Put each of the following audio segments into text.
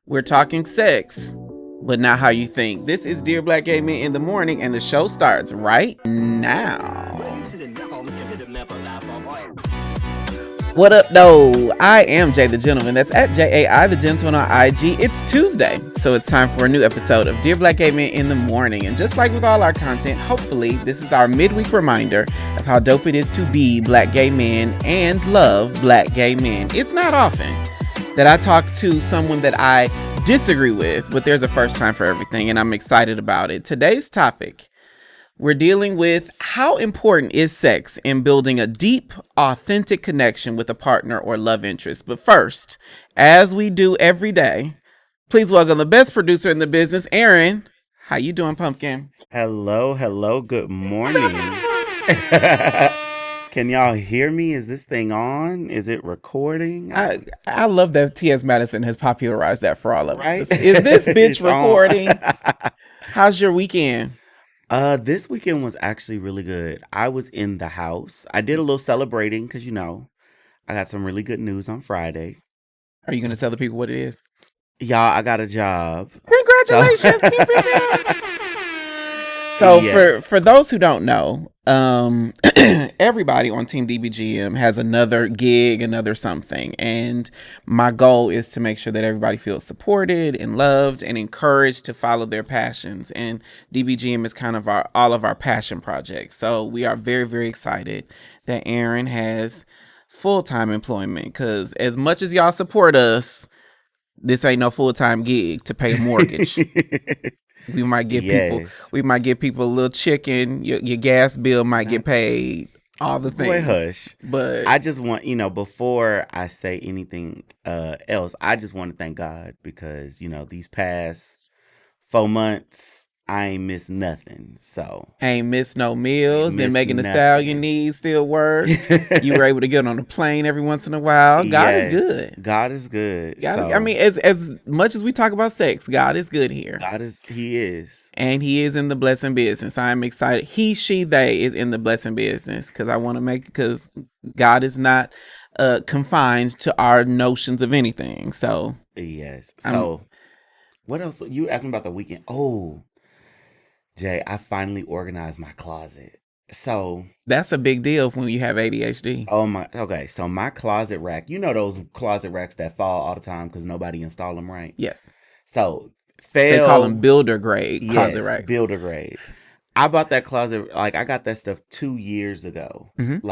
We're talking sex, but not how you think. This is Dear Black Gay Men in the Morning, and the show starts right now. What up, though? I am Jay the Gentleman. That's at JAI the Gentleman on IG. It's Tuesday, so it's time for a new episode of Dear Black Gay Men in the Morning. And just like with all our content, hopefully this is our midweek reminder of how dope it is to be black gay men and love black gay men. It's not often that I talk to someone that I disagree with, but there's a first time for everything, and I'm excited about it. Today's topic, we're dealing with how important is sex in building a deep, authentic connection with a partner or love interest. But first, as we do every day, please welcome the best producer in the business, Aaron. How you doing, Pumpkin? Hello, good morning. Can y'all hear me? Is this thing on? Is it recording? I love that T.S. Madison has popularized that for all of us. Is this bitch recording? How's your weekend? This weekend was actually really good. I was in the house. I did a little celebrating because, I got some really good news on Friday. Are you going to tell the people what it is? Y'all, I got a job. Congratulations. So for those who don't know, everybody on Team DBGM has another gig, another something. And my goal is to make sure that everybody feels supported and loved and encouraged to follow their passions. And DBGM is kind of all of our passion projects. So we are very, very excited that Aaron has full-time employment, because as much as y'all support us, this ain't no full-time gig to pay a mortgage. We might give people a little chicken. Your gas bill might get paid. All the things. Boy, hush. But I just want, before I say anything else, I just want to thank God because, these past 4 months, I ain't missed nothing. So ain't missed no meals. Then Megan Thee Stallion needs still work. You were able to get on a plane every once in a while. God is good. God is good. As much as we talk about sex, God is good here. He is. And he is in the blessing business. I'm excited. He, she, they is in the blessing business because God is not confined to our notions of anything. So yes. So what else? You asked me about the weekend. Oh, Jay, I finally organized my closet. So that's a big deal when you have ADHD. Oh my. Okay. So my closet rack, those closet racks that fall all the time because nobody installed them right. Yes. So they call them builder grade closet racks. Builder grade. I bought that closet, I got that stuff 2 years ago. Mm-hmm.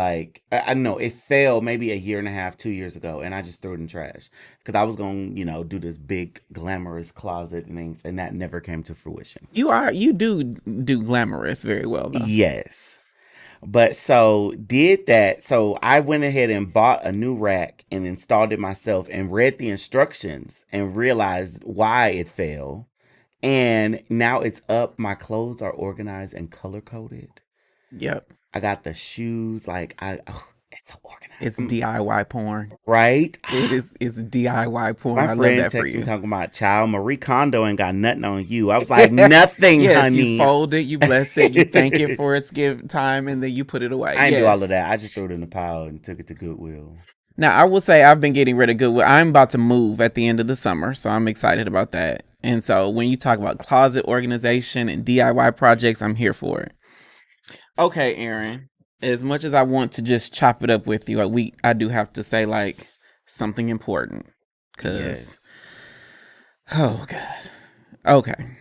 I know it fell maybe a year and a half, 2 years ago, and I just threw it in trash because I was going to, do this big glamorous closet and things, and that never came to fruition. You do glamorous very well, though. Yes. But so did that. So I went ahead and bought a new rack and installed it myself and read the instructions and realized why it fell. And now it's up. My clothes are organized and color coded. Yep. I got the shoes. It's so organized. It's DIY porn, right? It's DIY porn. My I friend love that for you. Talking about child Marie Kondo ain't got nothing on you. I was like, nothing, yes, honey. You fold it, you bless it, you thank it for its time, and then you put it away. I didn't do all of that. I just threw it in the pile and took it to Goodwill. Now, I will say I've been getting rid of Goodwill. I'm about to move at the end of the summer, so I'm excited about that. And so when you talk about closet organization and DIY projects, I'm here for it. Okay, Aaron, as much as I want to just chop it up with you, I do have to say something important. Oh, God. Okay.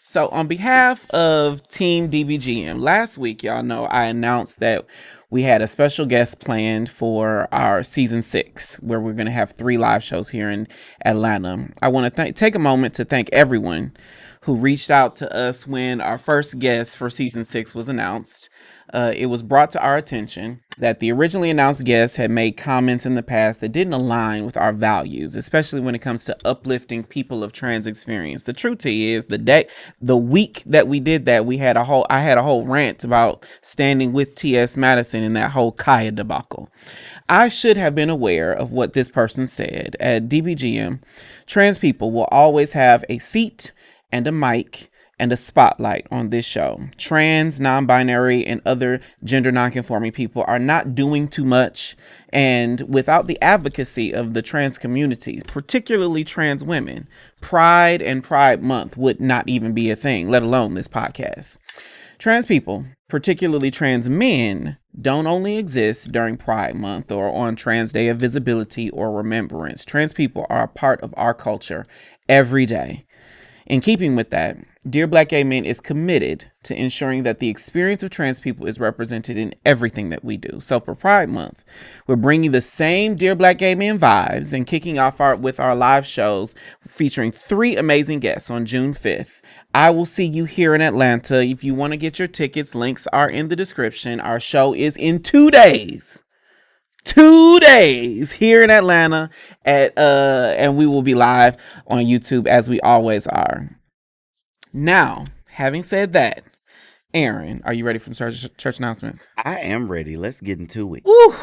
So on behalf of Team DBGM, last week, y'all know I announced that we had a special guest planned for our season 6, where we're going to have 3 live shows here in Atlanta. I want to take a moment to thank everyone who reached out to us when our first guest for season 6 was announced. It was brought to our attention that the originally announced guests had made comments in the past that didn't align with our values, especially when it comes to uplifting people of trans experience. The truth is, the week that we did that, I had a whole rant about standing with T.S. Madison in that whole Kaya debacle. I should have been aware of what this person said. At DBGM, trans people will always have a seat and a mic and a spotlight on this show. Trans, non-binary, and other gender non-conforming people are not doing too much, and without the advocacy of the trans community, particularly trans women, Pride and Pride Month would not even be a thing, let alone this podcast. Trans people, particularly trans men, don't only exist during Pride Month or on Trans Day of Visibility or Remembrance. Trans people are a part of our culture every day. In keeping with that, Dear Black Gay Men is committed to ensuring that the experience of trans people is represented in everything that we do. So for Pride Month, we're bringing the same Dear Black Gay Men vibes and kicking off with our live shows featuring 3 amazing guests on June 5th. I will see you here in Atlanta. If you want to get your tickets, links are in the description. Our show is in 2 days. 2 days here in Atlanta and we will be live on YouTube as we always are. Now, having said that, Aaron, are you ready for some church announcements? I am ready. Let's get into it. Woo.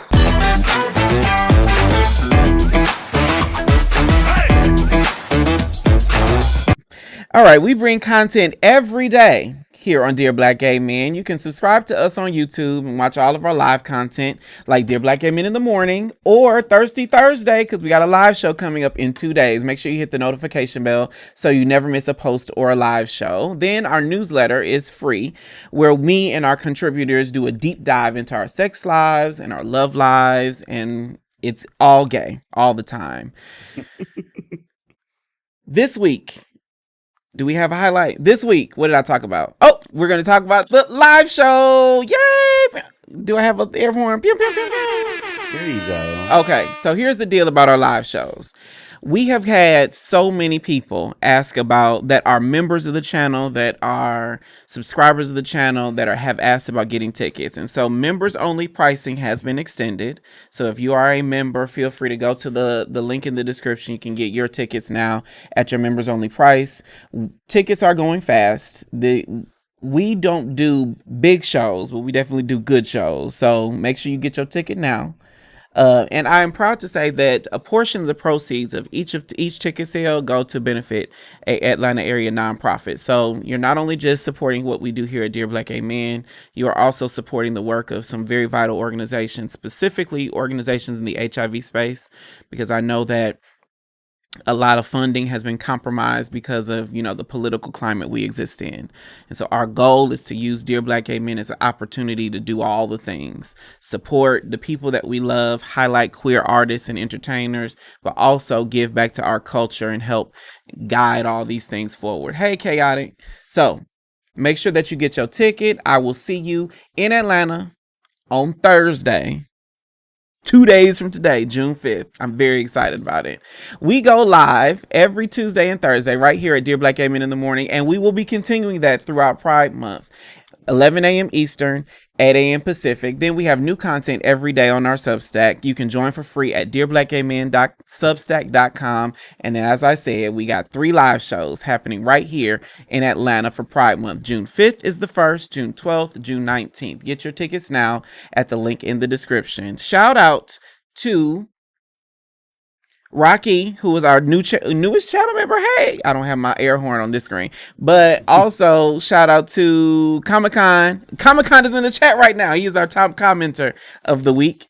All right, we bring content every day here on Dear Black Gay Men. You can subscribe to us on YouTube and watch all of our live content like Dear Black Gay Men in the morning or Thirsty Thursday, because we got a live show coming up in 2 days. Make sure you hit the notification bell so you never miss a post or a live show. Then our newsletter is free, where me and our contributors do a deep dive into our sex lives and our love lives, and it's all gay all the time. This week, do we have a highlight? This week, what did I talk about? Oh, we're going to talk about the live show. Yay! Do I have an air horn? Pew, pew, pew, pew. There you go. Okay, so here's the deal about our live shows. We have had so many people ask about that are members of the channel, that are subscribers of the channel, that have asked about getting tickets. And so members only pricing has been extended. So if you are a member, feel free to go to the link in the description. You can get your tickets now at your members only price. Tickets are going fast. We don't do big shows, but we definitely do good shows. So make sure you get your ticket now. And I am proud to say that a portion of the proceeds of each ticket sale go to benefit a Atlanta area nonprofit. So you're not only just supporting what we do here at Dear Black Gay Men, you are also supporting the work of some very vital organizations, specifically organizations in the HIV space, because I know that a lot of funding has been compromised because of, the political climate we exist in. And so our goal is to use Dear Black Gay Men as an opportunity to do all the things, support the people that we love, highlight queer artists and entertainers, but also give back to our culture and help guide all these things forward. Hey, Chaotic. So make sure that you get your ticket. I will see you in Atlanta on Thursday. 2 days from today, June 5th. I'm very excited about it. We go live every Tuesday and Thursday right here at Dear Black Gay Men in the morning, and we will be continuing that throughout Pride Month. 11 a.m. Eastern, 8 a.m. Pacific. Then we have new content every day on our Substack. You can join for free at dearblackgaymen.substack.com. And then, as I said, we got 3 live shows happening right here in Atlanta for Pride Month. June 5th is the first, June 12th, June 19th. Get your tickets now at the link in the description. Shout out to Rocky, who is our newest channel member. Hey, I don't have my air horn on this screen, but also shout out to ComicCon. ComicCon is in the chat right now. He is our top commenter of the week.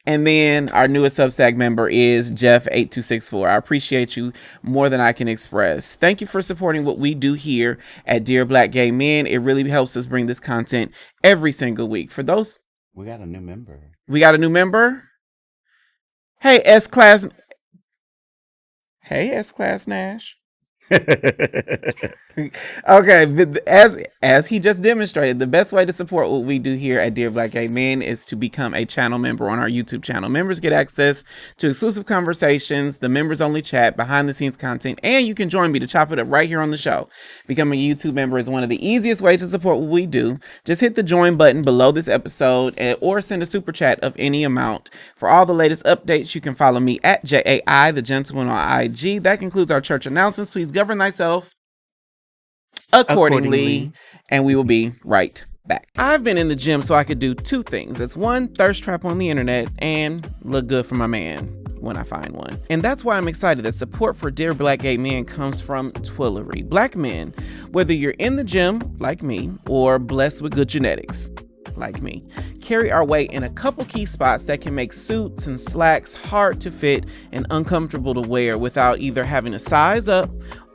And then our newest Substack member is Jeff8264. I appreciate you more than I can express. Thank you for supporting what we do here at Dear Black Gay Men. It really helps us bring this content every single week. For those, we got a new member. Hey, S-Class. Hey, S-Class Nash. Okay, as he just demonstrated, the best way to support what we do here at Dear Black Gay Men is to become a channel member on our YouTube channel. Members get access to exclusive conversations, the members only chat, behind the scenes content, and you can join me to chop it up right here on the show. Becoming a YouTube member is one of the easiest ways to support what we do. Just hit the join button below this episode or send a super chat of any amount. For all the latest updates, you can follow me at JAI the Gentleman on IG. That concludes our church announcements. Please govern thyself accordingly, and we will be right back. I've been in the gym so I could do 2 things. It's 1, thirst trap on the internet, and look good for my man when I find one. And that's why I'm excited that support for Dear Black Gay Men comes from Twillery. Black men Whether you're in the gym, like me, or blessed with good genetics, like me, carry our weight in a couple key spots that can make suits and slacks hard to fit and uncomfortable to wear without either having to size up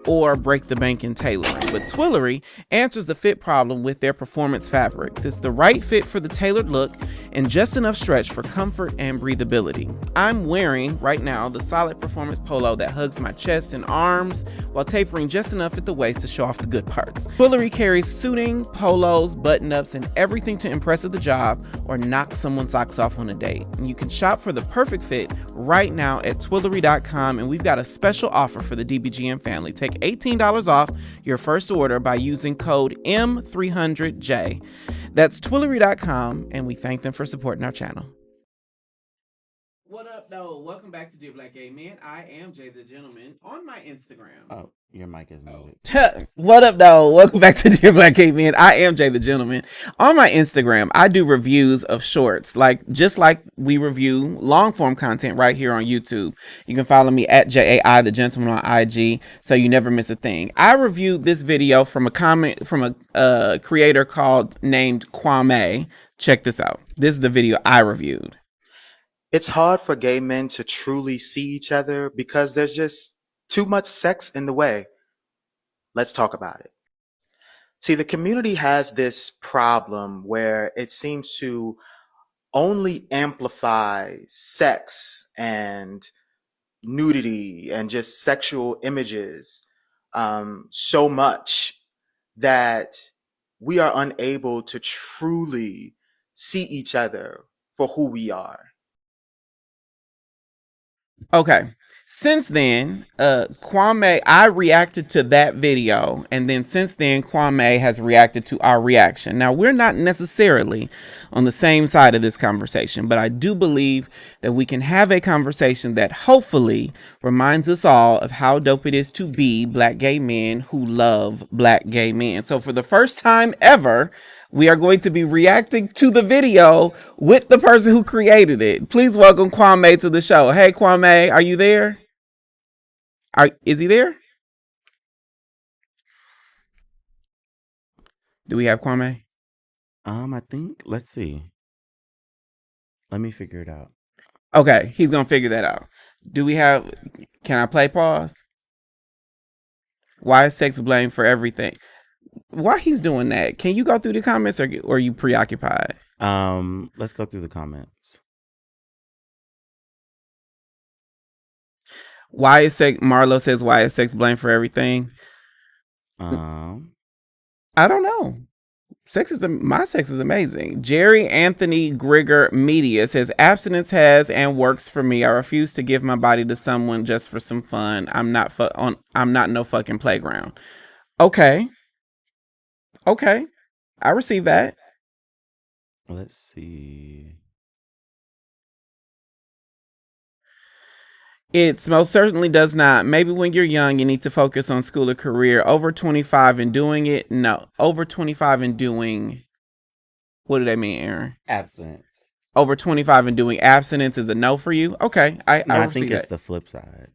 or break the bank in tailoring. But Twillery answers the fit problem with their performance fabrics. It's the right fit for the tailored look and just enough stretch for comfort and breathability. I'm wearing right now the solid performance polo that hugs my chest and arms while tapering just enough at the waist to show off the good parts. Twillery carries suiting, polos, button-ups, and everything to impress at the job or knock someone's socks off on a date. And you can shop for the perfect fit right now at Twillery.com, and we've got a special offer for the DBGM family. Take $18 off your first order by using code M300J. That's Twillery.com, and we thank them for supporting our channel. What up, though? Welcome back to Dear Black Gay Men. I am Jay the Gentleman on my Instagram. Oh, your mic is muted. What up, though? Welcome back to Dear Black Gay Men. I am Jay the Gentleman. On my Instagram, I do reviews of shorts, just like we review long form content right here on YouTube. You can follow me at JAI the Gentleman on IG, so you never miss a thing. I reviewed this video from a comment from a creator named Kwamé. Check this out. This is the video I reviewed. It's hard for gay men to truly see each other because there's just too much sex in the way. Let's talk about it. See, the community has this problem where it seems to only amplify sex and nudity and just sexual images so much that we are unable to truly see each other for who we are. Okay. Since then, Kwame, I reacted to that video, and then since then, Kwame has reacted to our reaction. Now, we're not necessarily on the same side of this conversation, but I do believe that we can have a conversation that hopefully reminds us all of how dope it is to be black gay men who love black gay men. So for the first time ever, we are going to be reacting to the video with the person who created it. Please welcome Kwame to the show. Hey, Kwame, are you there? Is he there? Do we have Kwame? I think, let's see. Let me figure it out. Okay, he's going to figure that out. Can I play pause? Why is sex blamed for everything? While he's doing that, can you go through the comments or are you preoccupied? Let's go through the comments. Marlo says, why is sex blamed for everything? I don't know. My sex is amazing. Jerry Anthony Grigger Media says, abstinence has and works for me. I refuse to give my body to someone just for some fun. I'm not no fucking playground. Okay, I receive that. Let's see. It most certainly does not. Maybe when you're young, you need to focus on school or career. Over 25 and doing it? No. Over 25 and doing... What do they mean, Aaron? Abstinence. Over 25 and doing abstinence is a no for you? Okay. I think it's the flip side.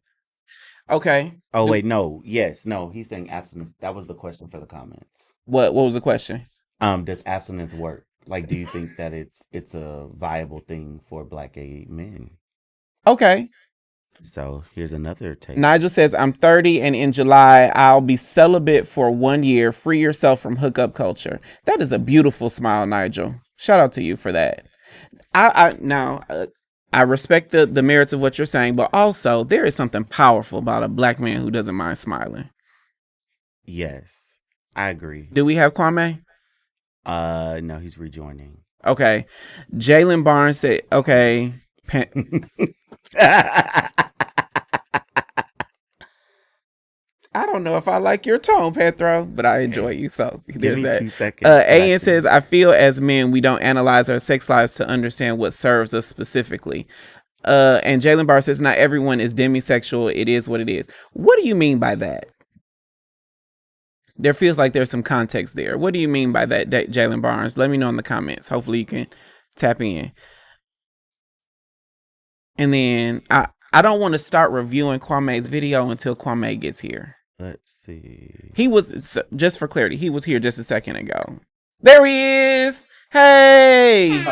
Okay. Oh, wait, no. Yes, no. He's saying abstinence. That was the question for the comments. What was the question? Does abstinence work? Like, do you think that it's a viable thing for black gay men? Okay. So here's another take. Nigel says, I'm 30 and in July, I'll be celibate for 1 year. Free yourself from hookup culture. That is a beautiful smile, Nigel. Shout out to you for that. I respect the merits of what you're saying, but also there is something powerful about a black man who doesn't mind smiling. Yes, I agree. Do we have Kwame? No, he's rejoining. Okay. Jalen Barnes said, okay. I don't know if I like your tone, Petro, but I enjoy you. So there's that. 2 seconds. AN says, I feel as men, we don't analyze our sex lives to understand what serves us specifically. And Jalen Barr says, not everyone is demisexual. It is what it is. What do you mean by that? There feels like there's some context there. What do you mean by that, Jalen Barnes? Let me know in the comments. Hopefully you can tap in. And then I don't want to start reviewing Kwame's video until Kwame gets here. Let's see. He was, just for clarity, he was here just a second ago. There he is. Hey,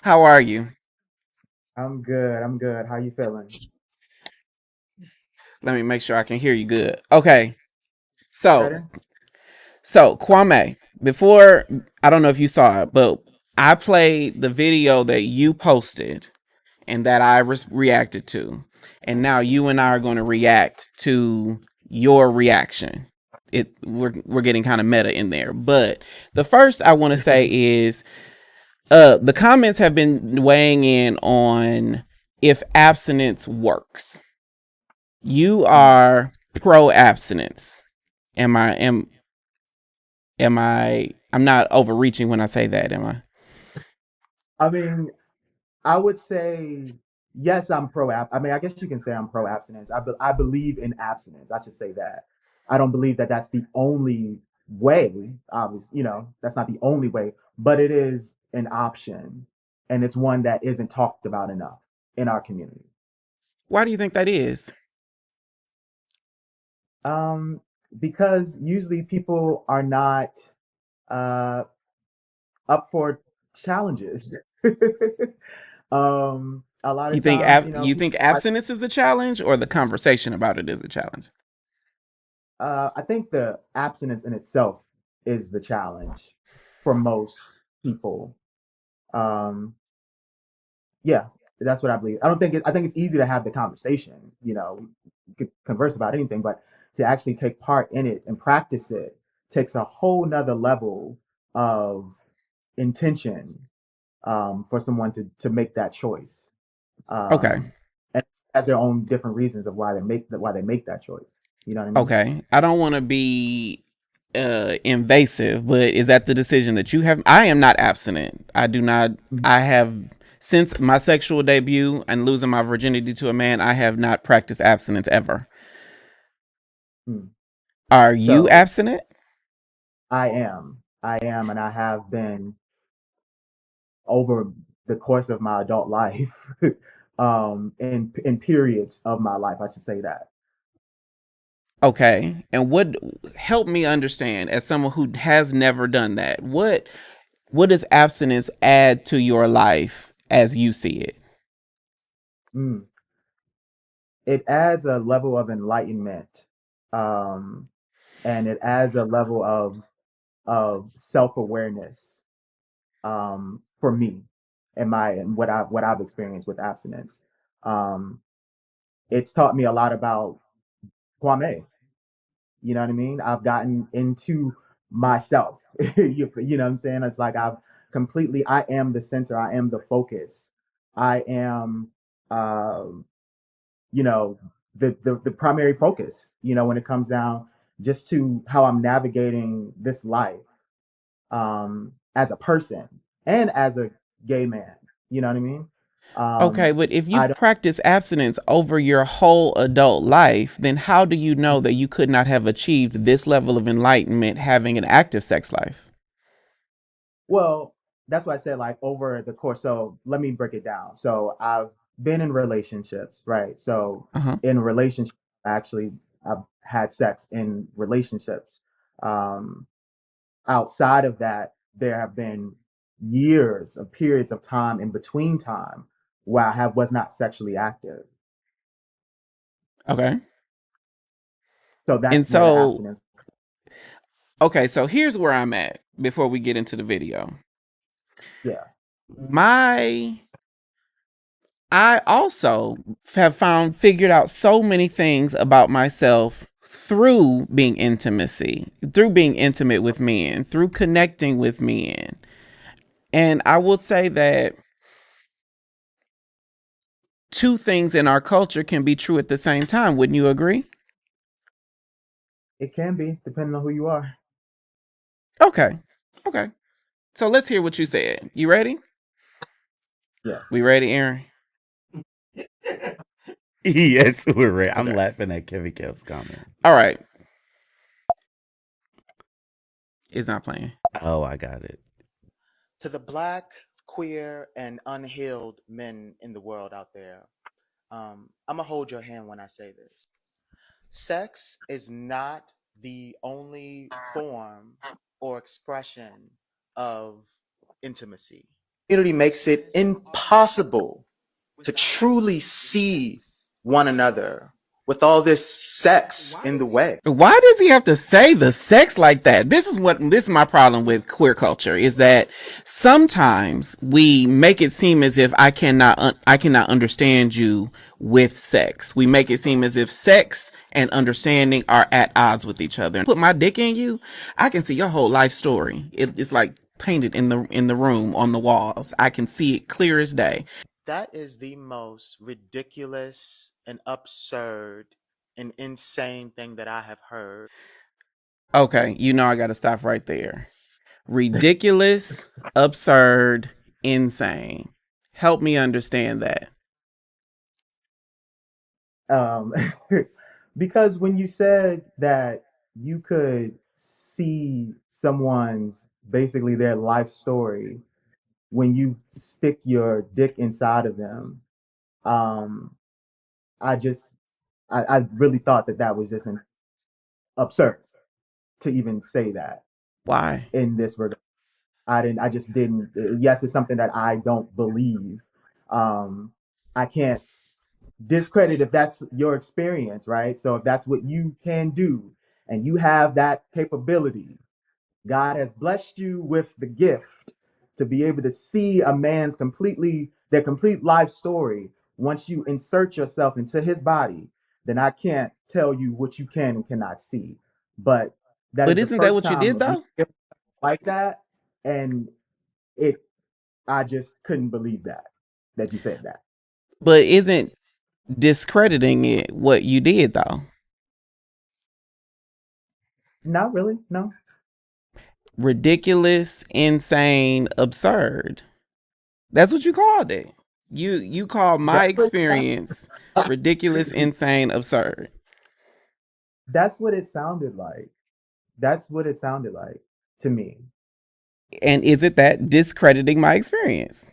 how are you? I'm good. I'm good. How you feeling? Let me make sure I can hear you good. Okay. So, Better? Kwame, before, I don't know if you saw it, but I played the video that you posted and that I reacted to. And now you and I are going to react to your reaction. We're getting kind of meta in there. But the first I want to say is the comments have been weighing in on if abstinence works. You Mm. are pro abstinence. I'm not overreaching when I say that, am I? I mean, I would say yes. I'm pro app. I mean, I guess you can say I'm pro abstinence. I believe in abstinence. I should say that. I don't believe that that's the only way. Obviously, that's not the only way, but it is an option, and it's one that isn't talked about enough in our community. Why do you think that is? Um, because usually people are not uh up for challenges. A lot You of think times, you think abstinence is a challenge, or the conversation about it is a challenge? I think the abstinence in itself is the challenge for most people. Um, yeah, that's what I believe. I don't think I think it's easy to have the conversation. You could converse about anything, but to actually take part in it and practice it takes a whole nother level of intention for someone to make that choice. Okay. And has their own different reasons of why they make that choice. You know what I mean? Okay. I don't want to be invasive, but is that the decision that you have? I am not abstinent. I do not. Mhm. I have, since my sexual debut and losing my virginity to a man, I have not practiced abstinence ever. Mm. Are you So abstinent? I am, and I have been over the course of my adult life, in periods of my life, I should say that. Okay. And what, help me understand, as someone who has never done that, what does abstinence add to your life as you see it? Mm. It adds a level of enlightenment, um, and it adds a level of self-awareness, for me and what I've experienced with abstinence. Um, it's taught me a lot about Kwame. You know what I mean? I've gotten into myself. You know what I'm saying? It's like I am the center. I am the focus. I am, um, you know, the primary focus. When it comes down just to how I'm navigating this life, as a person and as a gay man. You know what I mean? Okay, but if I you've don't. practiced abstinence over your whole adult life, then how do you know that you could not have achieved this level of enlightenment having an active sex life? Well, that's why I said like over the course. So let me break it down. So I've been in relationships, right? So Uh huh. in relationships, actually, I've had sex in relationships. Um, Outside of that, there have been years of periods of time in between time where I was not sexually active. Okay. So And that's where the so, abstinence. okay, so here's where I'm at before we get into the video. Yeah. My, I also have figured out so many things about myself through through being intimate with men, through connecting with men. And I will say that two things in our culture can be true at the same time. Wouldn't you agree? It can be, depending on who you are. Okay. Okay. So let's hear what you said. You ready? Yeah. We ready, Aaron? Yes, we're right. I'm Okay. laughing at Kevin Kev's comment. All right. It's not playing. Oh, I got it. To the Black, queer, and unhealed men in the world out there, I'm gonna hold your hand when I say this. Sex is not the only form or expression of intimacy. Community makes it impossible to truly see one another with all this sex in the way. Why does he have to say the sex like that? This is my problem with queer culture is that sometimes we make it seem as if I cannot understand you with sex. We make it seem as if sex and understanding are at odds with each other. Put my dick in you, I can see your whole life story. It's like painted in the room on the walls. I can see it clear as day. That is the most ridiculous and absurd and insane thing that I have heard. Okay, I got to stop right there. Ridiculous, absurd, insane. Help me understand that. Um, because when you said that you could see someone's basically their life story when you stick your dick inside of them, um, I just I really thought that that was just an absurd to even say that Why? in this regard. I just didn't. Yes, it's something that I don't believe. Um, I can't discredit if that's your experience, right? So if that's what you can do and you have that capability, God has blessed you with the gift to be able to see a man's their complete life story. Once you insert yourself into his body, then I can't tell you what you can and cannot see. But that But is the isn't that first what you time did of me though? like that, and it I just couldn't believe that you said that. But isn't discrediting it what you did though? Not really, no. Ridiculous, insane, absurd. That's what you called it. You call my That's what experience ridiculous, insane, absurd. that's what it sounded like. That's what it sounded like to me. And is it that discrediting my experience?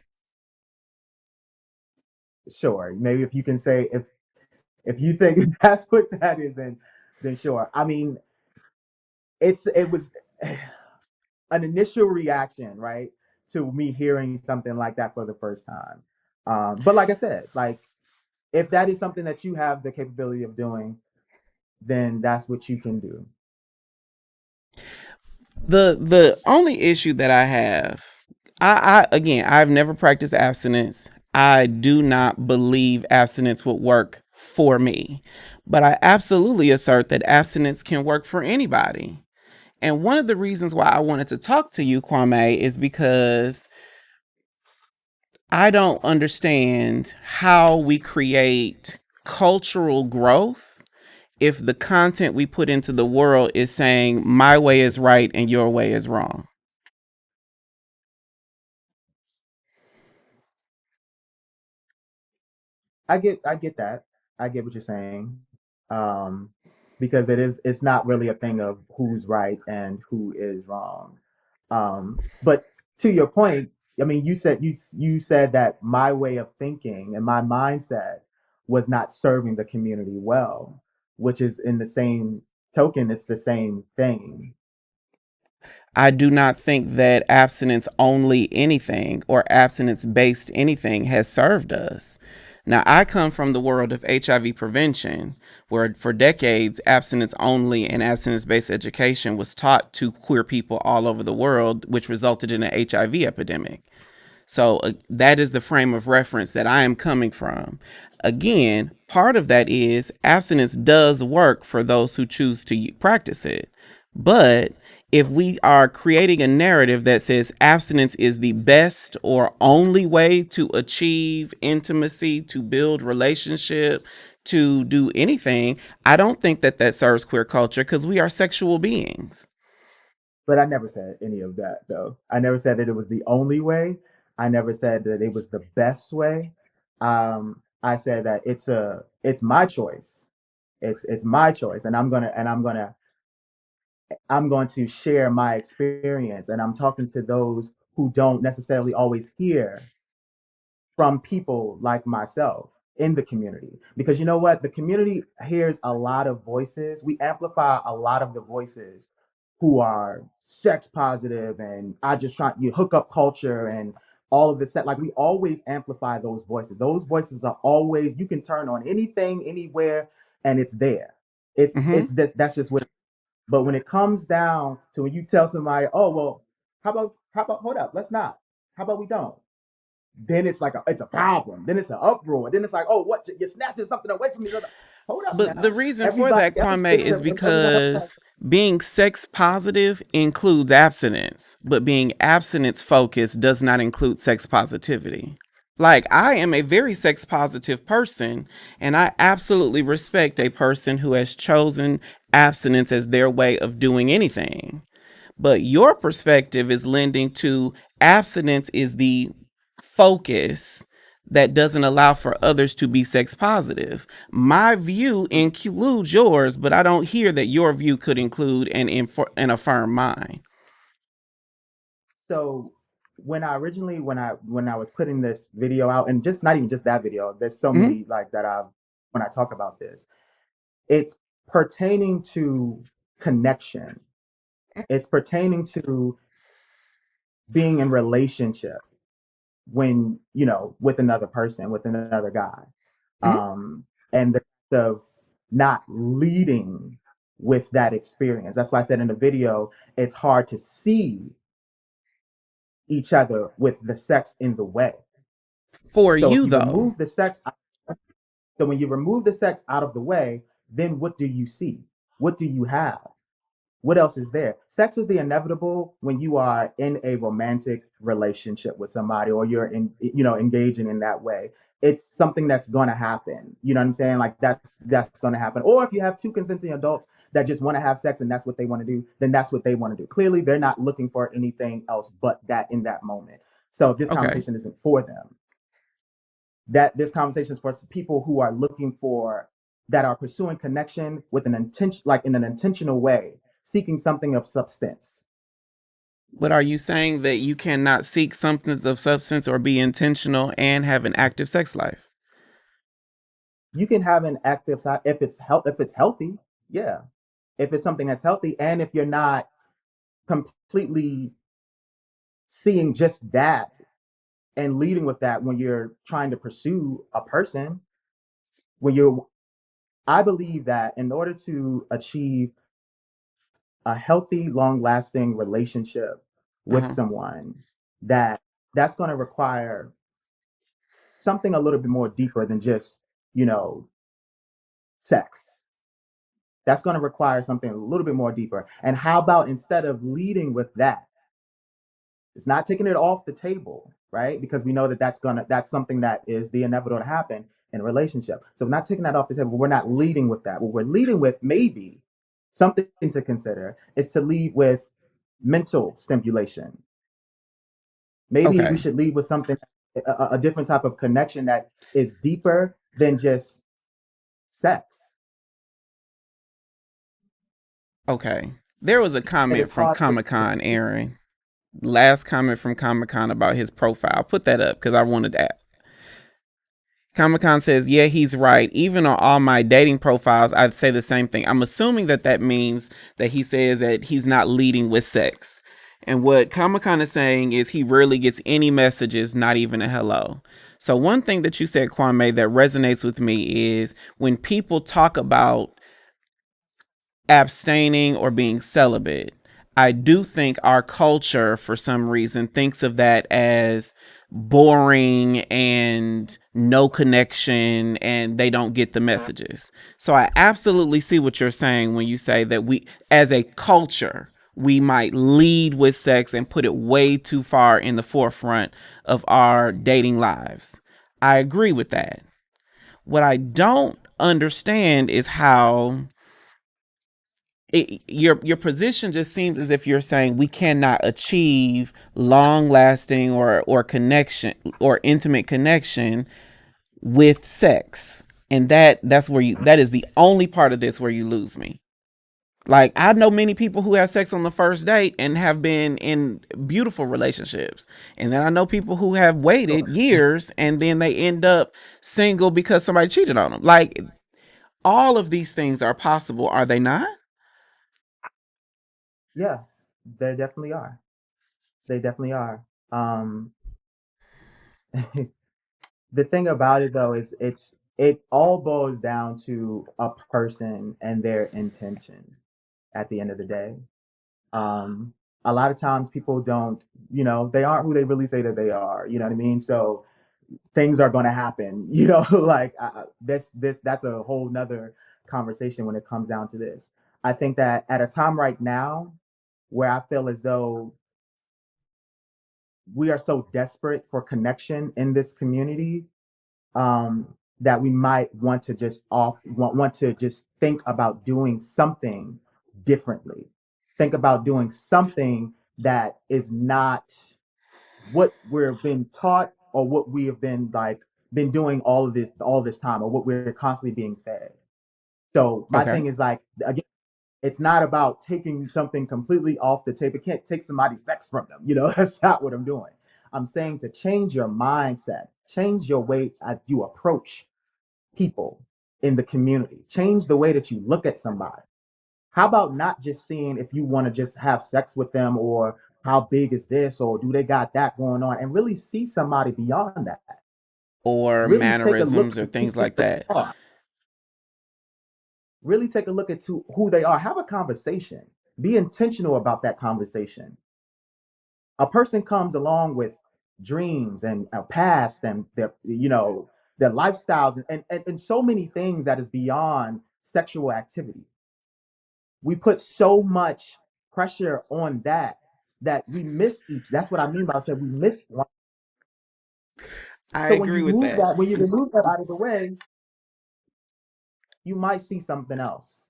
Sure, maybe if you can say if you think that's what that is, then sure. I mean, it was an initial reaction, right, to me hearing something like that for the first time. But like I said, like if that is something that you have the capability of doing, then that's what you can do. The only issue that I have, I again, I've never practiced abstinence. I do not believe abstinence would work for me, but I absolutely assert that abstinence can work for anybody. And one of the reasons why I wanted to talk to you, Kwame, is because I don't understand how we create cultural growth if the content we put into the world is saying my way is right and your way is wrong. I get that. I get what you're saying. Um, because it's not really a thing of who's right and who is wrong. But to your point, I mean, you said that my way of thinking and my mindset was not serving the community well, which is in the same token, it's the same thing. I do not think that abstinence only anything or abstinence based anything has served us. Now, I come from the world of HIV prevention, where for decades, abstinence only and abstinence based education was taught to queer people all over the world, which resulted in an HIV epidemic. So that is the frame of reference that I am coming from. Again, part of that is abstinence does work for those who choose to practice it. But if we are creating a narrative that says abstinence is the best or only way to achieve intimacy, to build relationship, to do anything, I don't think that that serves queer culture because we are sexual beings. But I never said any of that, though. I never said that it was the only way. I never said that it was the best way. I said that it's my choice. It's my choice, and I'm going to share my experience, and I'm talking to those who don't necessarily always hear from people like myself. in the community, because you know what, the community hears a lot of voices. We amplify a lot of the voices who are sex positive, and I just try you hook up culture and all of this. Like, we always amplify those voices. Those voices are always, you can turn on anything anywhere and it's there. Mm-hmm. It's this, that's just what. But when it comes down to when you tell somebody, oh well, how about hold up, let's not. How about we don't? Then it's like it's a problem. Then it's an uproar. Then it's like, oh, what, you're snatching something away from me. Hold up But the now. reason for Everybody, that, Kwame, everything, is everyone else. because being sex positive includes abstinence, but being abstinence focused does not include sex positivity. Like, I am a very sex positive person, and I absolutely respect a person who has chosen abstinence as their way of doing anything. But your perspective is lending to abstinence is the focus that doesn't allow for others to be sex positive. My view includes yours, but I don't hear that your view could include and affirm mine. So when I originally when I was putting this video out, and just not even just that video, there's so Hmm. many like that I've when I talk about this, it's pertaining to connection. It's pertaining to being in relationship when, with another person, with another guy. Hmm. And the not leading with that experience. That's why I said in the video, it's hard to see each other with the sex in the way. For So if you, you though. remove the sex, so when you remove the sex out of the way, then what do you see? What do you have? What else is there? Sex is the inevitable when you are in a romantic relationship with somebody, or you're engaging in that way. It's something that's going to happen. You know what I'm saying? Like, that's going to happen. Or if you have two consenting adults that just want to have sex and that's what they want to do, then that's what they want to do. Clearly, they're not looking for anything else but that in that moment. So this Okay. conversation isn't for them. That this conversation is for people who are looking for, that are pursuing connection with an intention, like in an intentional way, seeking something of substance. But are you saying that you cannot seek something of substance or be intentional and have an active sex life? You can have an active side if it's healthy. Yeah, if it's something that's healthy, and if you're not completely seeing just that and leading with that when you're trying to pursue a person, when you're I believe that in order to achieve a healthy, long-lasting relationship with Uh-huh. someone, that that's going to require something a little bit more deeper than just, you know, sex. That's going to require something a little bit more deeper. And how about, instead of leading with that, it's not taking it off the table, right? Because we know that that's something that is the inevitable to happen in a relationship. So we're not taking that off the table. We're not leading with that. What we're leading with, maybe something to consider, is to lead with mental stimulation. Maybe we Okay. should lead with something, a different type of connection that is deeper than just sex. Okay. There was a And comment it's from hard for ComicCon, Aaron. Last comment from ComicCon about his profile. Put that up because I wanted that. ComicCon says, yeah, he's right. Even on all my dating profiles, I'd say the same thing. I'm assuming that means that he says that he's not leading with sex. And what ComicCon is saying is he rarely gets any messages, not even a hello. So one thing that you said, Kwame, that resonates with me is when people talk about abstaining or being celibate, I do think our culture, for some reason, thinks of that as boring and no connection, and they don't get the messages. So I absolutely see what you're saying when you say that we, as a culture, we might lead with sex and put it way too far in the forefront of our dating lives. I agree with that. What I don't understand is how your position just seems as if you're saying we cannot achieve long lasting or connection or intimate connection with sex, and that's where you, that is the only part of this where you lose me. Like, I know many people who have sex on the first date and have been in beautiful relationships. And then I know people who have waited Sure. years and then they end up single because somebody cheated on them. Like, all of these things are possible, are they not? Yeah, they definitely are. They definitely are. Um, the thing about it though is it all boils down to a person and their intention at the end of the day. Um, a lot of times people don't, they aren't who they really say that they are. You know what I mean? So things are going to happen. Like that's a whole nother conversation when it comes down to this. I think that at a time right now where I feel as though we are so desperate for connection in this community, that we might want to just want to just think about doing something differently. Think about doing something that is not what we're been taught or what we have been doing all this time, or what we're constantly being fed. So my Okay. thing is like, again, it's not about taking something completely off the table. It can't take somebody's sex from them. That's not what I'm doing. I'm saying to change your mindset, change your way that you approach people in the community, change the way that you look at somebody. How about not just seeing if you want to just have sex with them, or how big is this, or do they got that going on, and really see somebody beyond that. Or Really take a look mannerisms or at who things they like that. are. Really take a look at who they are. Have a conversation. Be intentional about that conversation. A person comes along with dreams and a past and their lifestyles, and so many things that is beyond sexual activity. We put so much pressure on that we miss each. That's what I mean by saying we miss one. I So when agree you with move that. that, when you remove that out of the way, you might see something else.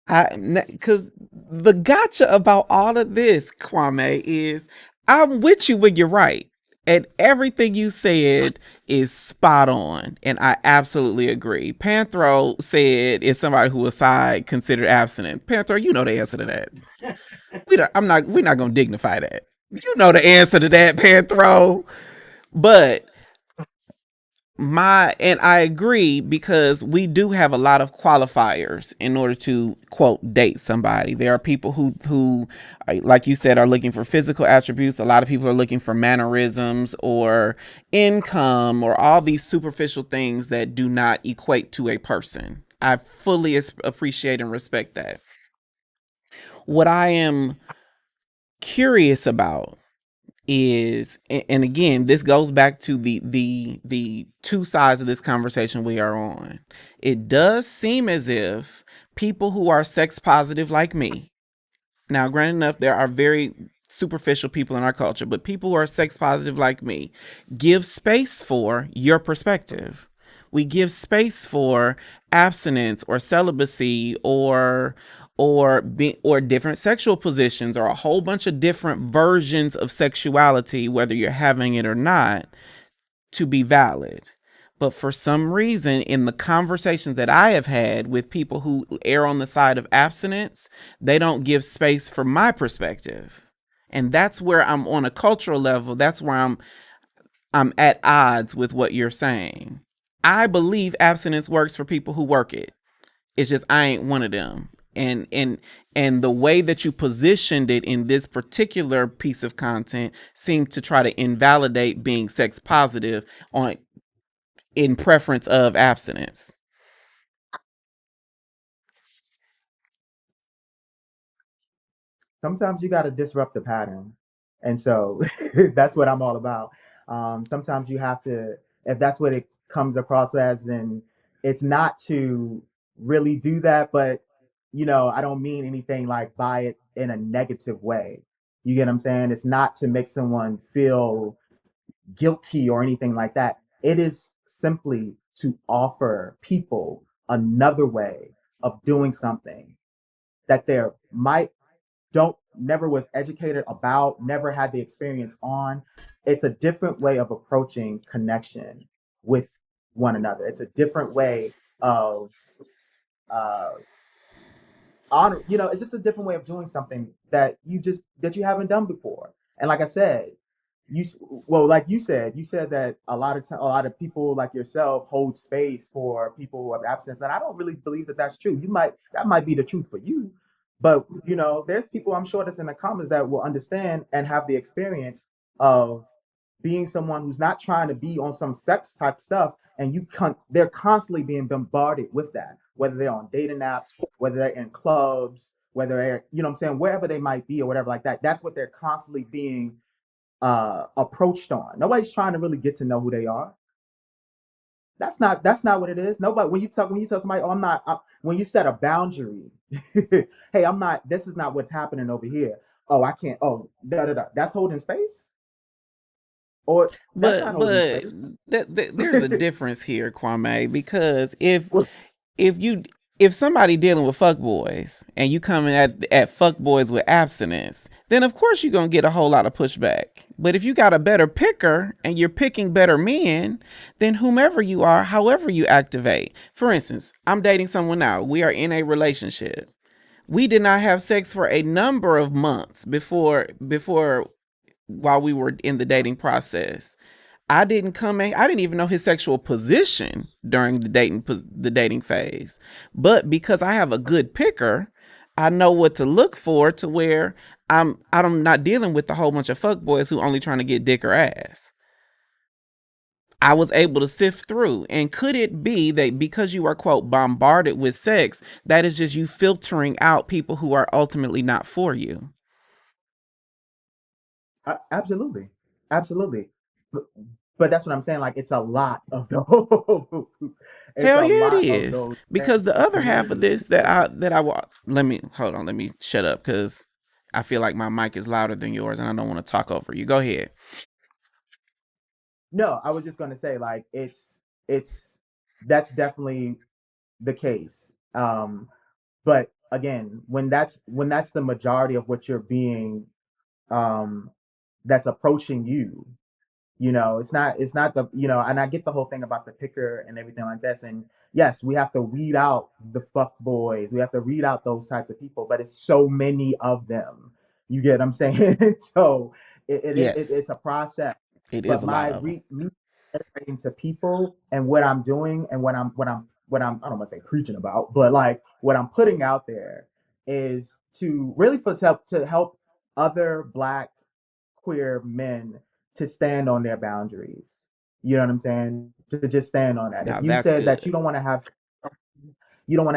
Because the gotcha about all of this, Kwame, is I'm with you when you're right. And everything you said is spot on. And I absolutely agree. Panthro said, is somebody who aside considered abstinent. Panthro, you know the answer to that. We're not gonna dignify that. You know the answer to that, Panthro. But and I agree, because we do have a lot of qualifiers in order to quote date somebody. There are people who like you said, are looking for physical attributes. A lot of people are looking for mannerisms or income or all these superficial things that do not equate to a person. I fully appreciate and respect that. What I am curious about is, and again, this goes back to the two sides of this conversation we are on. It does seem as if people who are sex positive like me, now granted enough, there are very superficial people in our culture, but people who are sex positive like me give space for your perspective. We give space for abstinence or celibacy or different sexual positions, or a whole bunch of different versions of sexuality, whether you're having it or not, to be valid. But for some reason, in the conversations that I have had with people who err on the side of abstinence, they don't give space for my perspective. And that's where I'm on a cultural level. That's where I'm at odds with what you're saying. I believe abstinence works for people who work it. It's just I ain't one of them. And the way that you positioned it in this particular piece of content seemed to try to invalidate being sex positive on in preference of abstinence. Sometimes you got to disrupt the pattern, and so that's what I'm all about. Sometimes you have to, if that's what it comes across as, then it's not to really do that. But I don't mean anything like by it in a negative way. You get what I'm saying? It's not to make someone feel guilty or anything like that. It is simply to offer people another way of doing something that there might don't never was educated about, never had the experience on. It's a different way of approaching connection with one another. It's a different way of uh, honor, it's just a different way of doing something that you haven't done before. And like I said, like you said that a lot of people like yourself hold space for people who have abstinence, and I don't really believe that that's true. That might be the truth for you, but there's people I'm sure that's in the comments that will understand and have the experience of being someone who's not trying to be on some sex type stuff, and they're constantly being bombarded with that, whether they're on dating apps, whether they're in clubs, whether they're, what I'm saying, wherever they might be or whatever like that. That's what they're constantly being approached on. Nobody's trying to really get to know who they are. That's not what it is. Nobody, when you tell somebody, oh, I'm not, when you set a boundary, hey, I'm not, this is not what's happening over here. Oh, I can't. Oh, da da da. That's holding space, or that's not holding But space. there's a difference here, Kwame, because if What's if you if somebody dealing with fuckboys and you coming at fuckboys with abstinence, then of course you're gonna get a whole lot of pushback. But if you got a better picker and you're picking better men, then whomever you are, however you activate. For instance, I'm dating someone now. We are in a relationship. We did not have sex for a number of months before while we were in the dating process. I didn't even know his sexual position during the dating phase. But because I have a good picker, I know what to look for to where I'm not dealing with a whole bunch of fuckboys who only trying to get dick or ass. I was able to sift through. And could it be that because you are, quote, bombarded with sex, that is just you filtering out people who are ultimately not for you? Absolutely, absolutely. But, but that's what I'm saying. Like, it's a lot of those. It's Hell a yeah, it lot of is. those Because the other half of communities. this that I let me hold on, let me shut up because I feel like my mic is louder than yours and I don't want to talk over you. Go ahead. No, I was just gonna say, like, it's that's definitely the case. But again, when that's the majority of what you're being, um, that's approaching you, it's not the, and I get the whole thing about the picker and everything like this. And yes, we have to weed out the fuck boys. We have to weed out those types of people, but it's so many of them. You get what I'm saying? So Yes, it's a process. it is But a lot of them. me educating to people and what I'm doing and what I'm I don't want to say preaching about, but like what I'm putting out there is to really to help other black queer men to stand on their boundaries. You know what I'm saying? To just stand on that. If Now you that's said that good. you don't want to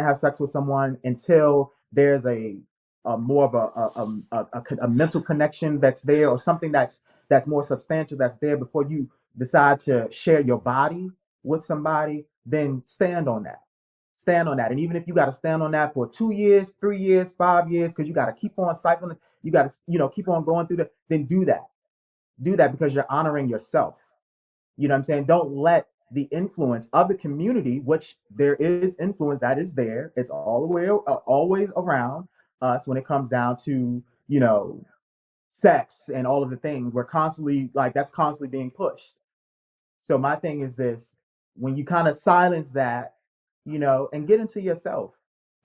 have sex with someone until there's a more of a mental connection that's there, or something that's more substantial that's there before you decide to share your body with somebody, then stand on that. And even if you got to stand on that for 2 years, 3 years, 5 years, because you got to keep on cycling, you got to keep on going through that, then do that because you're honoring yourself. You know what I'm saying? Don't let the influence of the community, which there is influence that is there, it's all the way always around us when it comes down to, sex and all of the things. We're constantly, like, that's constantly being pushed. So my thing is this: when you kind of silence that, and get into yourself,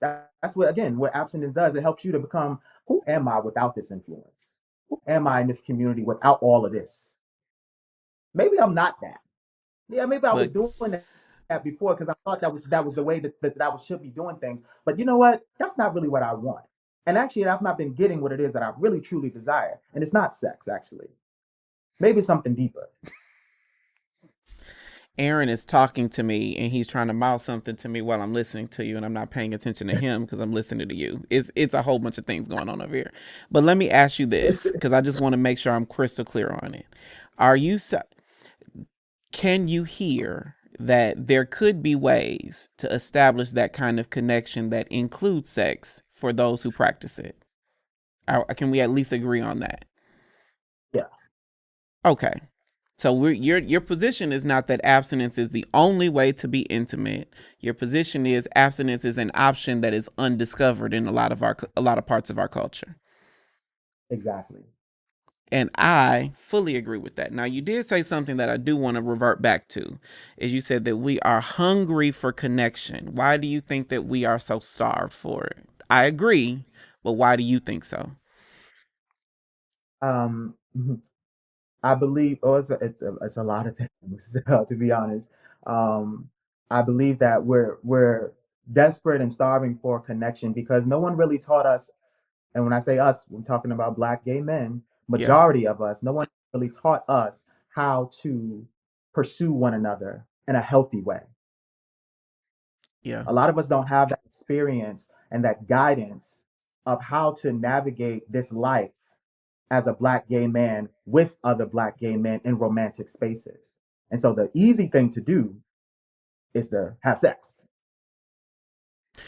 that's what, again, what abstinence does. It helps you to become, who am I without this influence? Who am I in this community without all of this? Maybe I'm not that. Yeah, maybe I was But doing that before because I thought that was the way that I should be doing things. But you know what? That's not really what I want. And actually, I've not been getting what it is that I really truly desire. And it's not sex, actually. Maybe something deeper. Aaron is talking to me and he's trying to mouth something to me while I'm listening to you and I'm not paying attention to him because I'm listening to you. It's a whole bunch of things going on over here. But let me ask you this because I just want to make sure I'm crystal clear on it. Are you Can you hear that there could be ways to establish that kind of connection that includes sex for those who practice it? Can we at least agree on that? Yeah, Okay. So your position is not that abstinence is the only way to be intimate. Your position is abstinence is an option that is undiscovered in a lot of parts of our culture. exactly. And I fully agree with that. Now, you did say something that I do want to revert back to, is you said that we are hungry for connection. Why do you think that we are so starved for it? I agree, but why do you think so? Um, I believe, oh, it's a lot of things, to be honest. Um, I believe that we're desperate and starving for connection because no one really taught us. And when I say us, we're talking about Black gay men. Yeah, Majority of us, no one really taught us how to pursue one another in a healthy way. yeah, A lot of us don't have that experience and that guidance of how to navigate this life as a Black gay man with other Black gay men in romantic spaces. And so the easy thing to do is to have sex.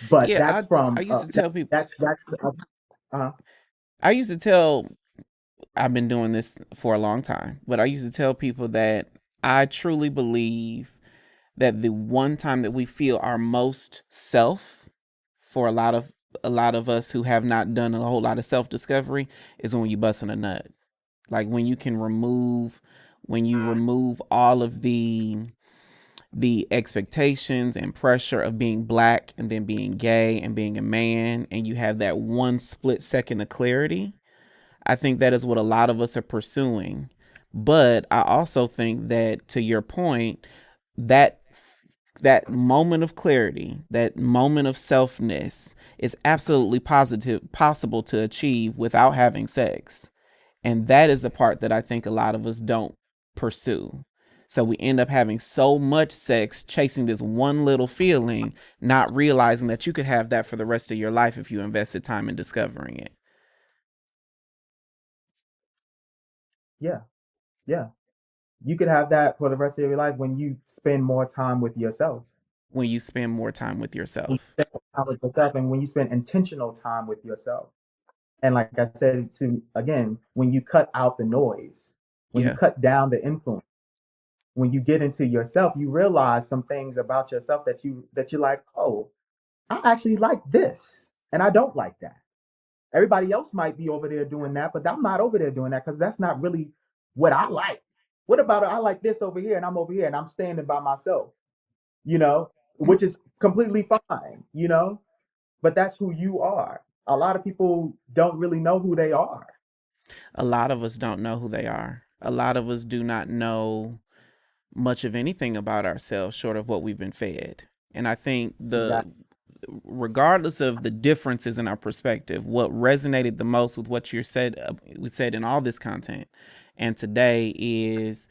But yeah. that's I from used to tell people. that's uh, I used to tell. I've been doing this for a long time, but I used to tell people that I truly believe that the one time that we feel our most self, for a lot of us who have not done a whole lot of self discovery, is when you busting a nut. Like when you remove all of the expectations and pressure of being black and then being gay and being a man, and you have that one split second of clarity. I think that is what a lot of us are pursuing. But I also think that, to your point, that that moment of clarity, that moment of selfness is absolutely positive possible to achieve without having sex. And that is the part that I think a lot of us don't pursue. So we end up having so much sex chasing this one little feeling, not realizing that you could have that for the rest of your life if you invested time in discovering it. yeah, yeah. You could have that for the rest of your life when you spend more time with yourself. When you spend more time with When you yourself. spend more time with yourself and when you spend intentional time with yourself. And like I said, to again, when you cut out the noise, when you Yeah. cut down the influence, when you get into yourself, you realize some things about yourself that you're like, oh, I actually like this, and I don't like that. Everybody else might be over there doing that, but I'm not over there doing that because that's not really what I like. What about I like this over here, and I'm over here, and I'm standing by myself, which is completely fine, but that's who you are. A lot of people don't really know who they are. A lot of us don't know who they are. A lot of us do not know much of anything about ourselves short of what we've been fed. And I think Exactly. regardless of the differences in our perspective, what resonated the most with what you said, we said in all this content and today, is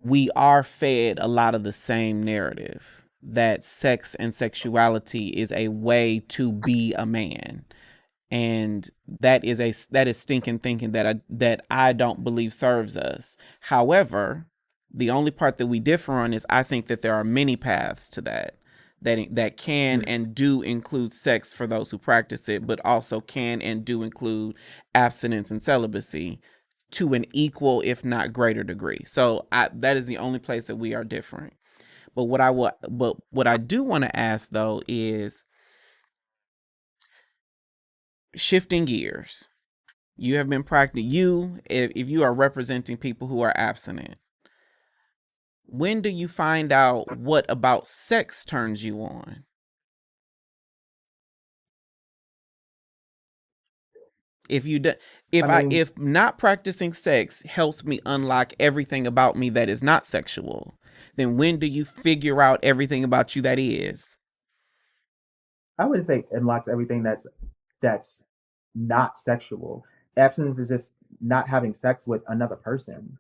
we are fed a lot of the same narrative that sex and sexuality is a way to be a man, and that is stinking thinking that I don't believe serves us. However, the only part that we differ on is I think that there are many paths to that can Mm. and do include sex for those who practice it, but also can and do include abstinence and celibacy to an equal, if not greater degree. So that is the only place that we are different. But what I do want to ask though is, shifting gears. You have been practicing. If you are representing people who are abstinent, when do you find out what about sex turns you on? If you do, I mean, if not practicing sex helps me unlock everything about me that is not sexual, then when do you figure out everything about you that is? I wouldn't say it unlocks everything that's not sexual. Abstinence is just not having sex with another person.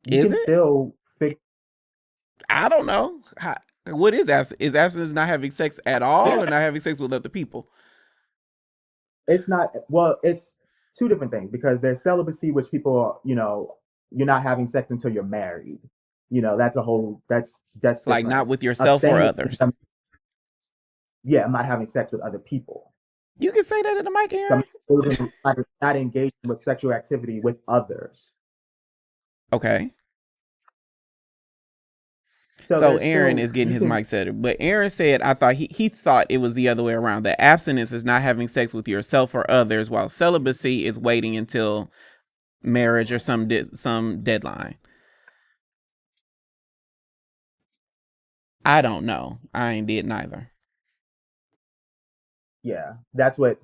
You Is can it? still figure. I don't know. What is abstinence? Is abstinence not having sex at all, or not having sex with other people? It's not, well, it's two different things because there's celibacy, which people, you're not having sex until you're married. That's a whole that's Like different. not with yourself or Abstaining, others? yeah, I'm not having sex with other people. You can say that in the mic, So Aaron. not engaging with sexual activity with others. Okay. So So there's Aaron still is getting you his can mic set. But Aaron said, I thought he thought it was the other way around. That abstinence is not having sex with yourself or others, while celibacy is waiting until marriage or some deadline. I don't know. I ain't did neither. Yeah, that's what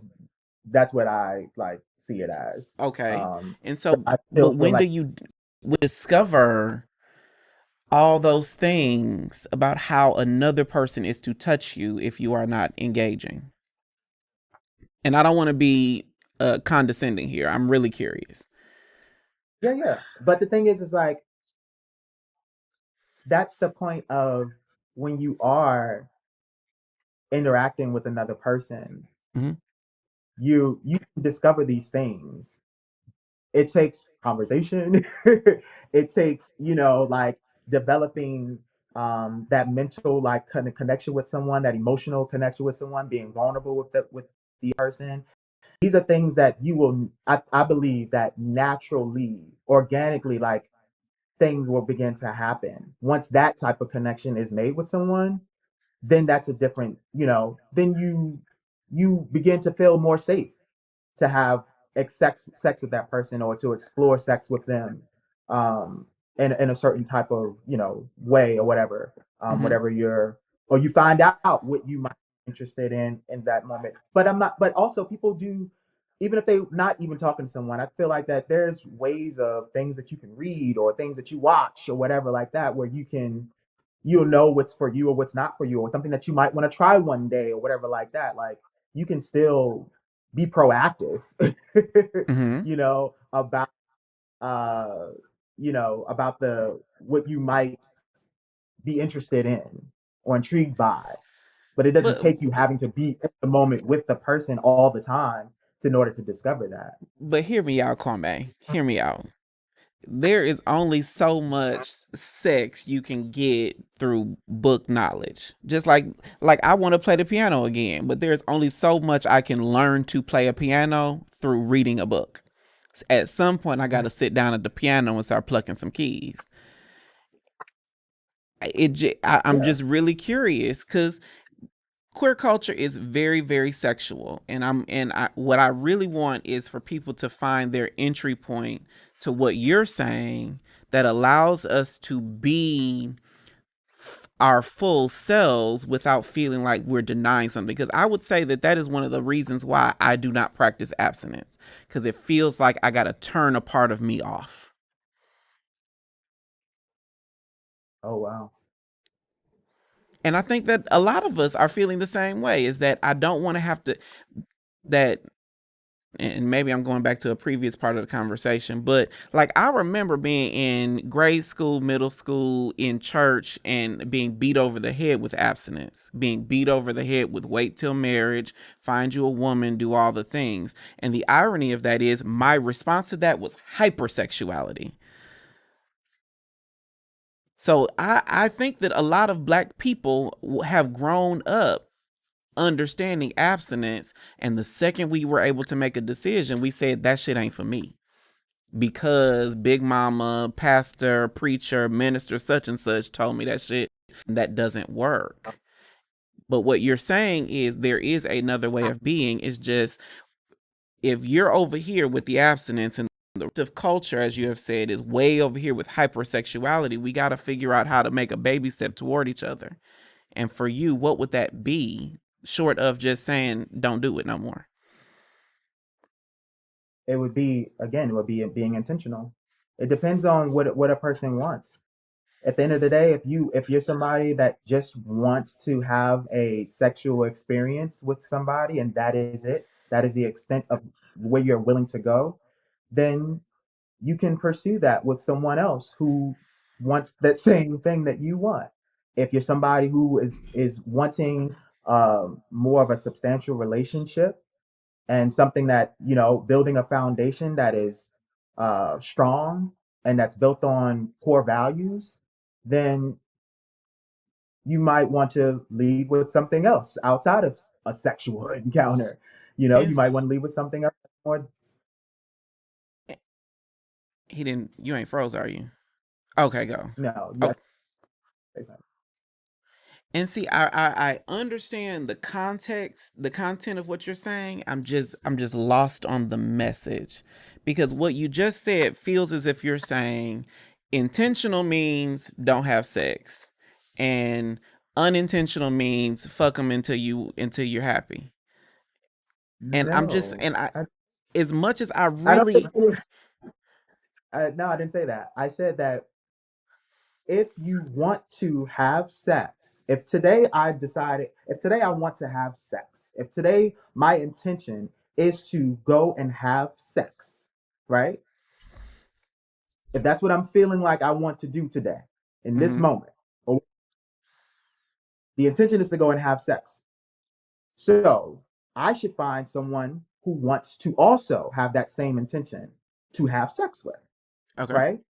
I like see it as. Okay. Um, And but so, I but still feel when do like you discover all those things about how another person is to touch you if you are not engaging? And I don't want to be condescending here. I'm really curious. yeah, yeah. But the thing is like that's the point of when you are interacting with another person, Hmm. you discover these things. It takes conversation. It takes, like developing that mental like kind of connection with someone, that emotional connection with someone, being vulnerable with the person. These are things that you will I believe that naturally, organically, like things will begin to happen. Once that type of connection is made with someone, then that's a different, then you begin to feel more safe to have sex with that person or to explore sex with them, um, in a certain type of way or whatever, Hmm. whatever you're, or you find out what you might be interested in that moment. But I'm not. But also, people do, even if they not even talking to someone. I feel like that there's ways of things that you can read or things that you watch or whatever like that, where you'll know what's for you or what's not for you, or something that you might want to try one day or whatever like that. Like you can still be proactive, Hmm. about uh, about the what you might be interested in or intrigued by. But it doesn't But take you having to be in the moment with the person all the time in order to discover that. but hear me out, Kwame. Hear me out. There is only so much sex you can get through book knowledge. Just like I want to play the piano again, but there's only so much I can learn to play a piano through reading a book. At some point I got to sit down at the piano and start plucking some keys. I'm Yeah, just really curious cuz queer culture is very very sexual, and what I really want is for people to find their entry point to what you're saying that allows us to be our full selves without feeling like we're denying something, because I would say that that is one of the reasons why I do not practice abstinence, because it feels like I got to turn a part of me off. oh wow. And I think that a lot of us are feeling the same way, is that I don't want to have to, that, and maybe I'm going back to a previous part of the conversation, but like I remember being in grade school, middle school, in church, and being beat over the head with abstinence, being beat over the head with wait till marriage, find you a woman, do all the things. And the irony of that is my response to that was hypersexuality. So I think that a lot of black people have grown up understanding abstinence, and the second we were able to make a decision, we said that shit ain't for me, because big mama, pastor, preacher, minister, such and such told me that shit, that doesn't work. But what you're saying is there is another way of being. It's just, if you're over here with the abstinence, and the rest of culture, as you have said, is way over here with hypersexuality, we got to figure out how to make a baby step toward each other. And for you, what would that be, short of just saying don't do it no more? It would be, again, it would be being intentional. It depends on what a person wants. At the end of the day, if you're somebody that just wants to have a sexual experience with somebody and that is it, that is the extent of where you're willing to go, then you can pursue that with someone else who wants that same thing that you want. If you're somebody who is wanting more of a substantial relationship and something that, building a foundation that is strong and that's built on core values, then you might want to lead with something else outside of a sexual encounter. You might Is want to lead with something else more. he didn't? You ain't froze, are you? Okay, go. No, Oh, yes. and see, I understand the context, the content of what you're saying. I'm just lost on the message, because what you just said feels as if you're saying intentional means don't have sex, and unintentional means fuck them until you're happy. And I'm just No, and I as much as I I don't really no, I didn't say that. I said that if you want to have sex, if today I want to have sex, if today my intention is to go and have sex, right? If that's what I'm feeling like I want to do today, in this Mhm. moment, or the intention is to go and have sex. So I should find someone who wants to also have that same intention to have sex with, Okay. right?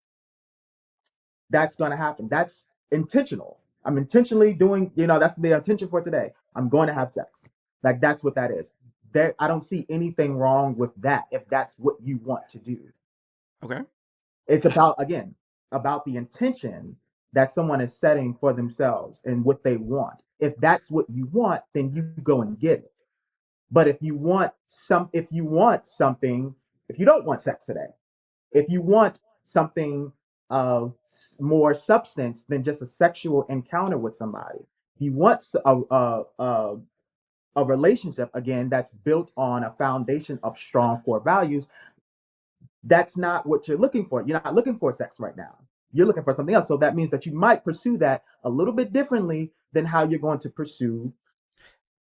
That's going to happen. That's intentional. I'm intentionally doing, that's the intention for today. I'm going to have sex. Like that's what that is. There, I don't see anything wrong with that if that's what you want to do. Okay. It's about, again, about the intention that someone is setting for themselves and what they want. If that's what you want, then you go and get it. But if you want something, if you don't want sex today, if you want something of more substance than just a sexual encounter with somebody, if you want a relationship again that's built on a foundation of strong core values, that's not what you're looking for. You're not looking for sex right now. You're looking for something else. So that means that you might pursue that a little bit differently than how you're going to pursue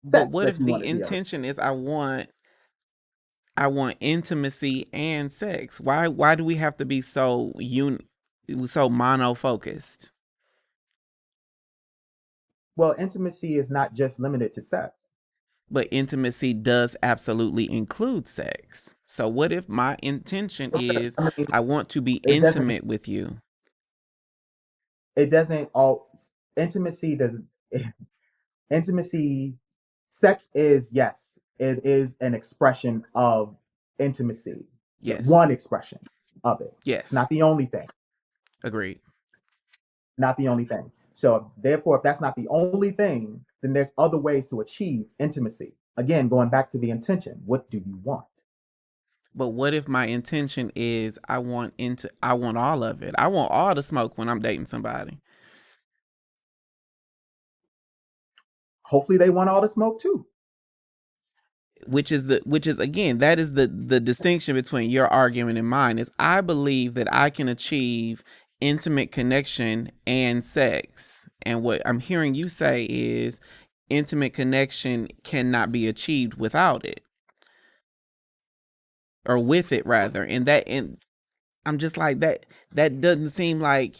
But sex what that if you want the to be able. intention is I want intimacy and sex? Why do we have to be so mono focused? Well, intimacy is not just limited to sex. But intimacy does absolutely include sex. So what if my intention is I mean, I want to be it doesn't. intimate with you? It doesn't all. Intimacy doesn't. Intimacy, sex is, yes, it is an expression of intimacy. Yes. One expression of it. It's Yes. not the only thing. Agreed. Not the only thing. So therefore, if that's not the only thing, then there's other ways to achieve intimacy. Again, going back to the intention. What do you want? But what if my intention is I want all of it. I want all the smoke when I'm dating somebody. Hopefully, they want all the smoke too. Which is again, that is the distinction between your argument and mine. Is I believe that I can achieve intimate connection and sex. And what I'm hearing you say is intimate connection cannot be achieved without it, or with it rather. And I'm just like that doesn't seem like.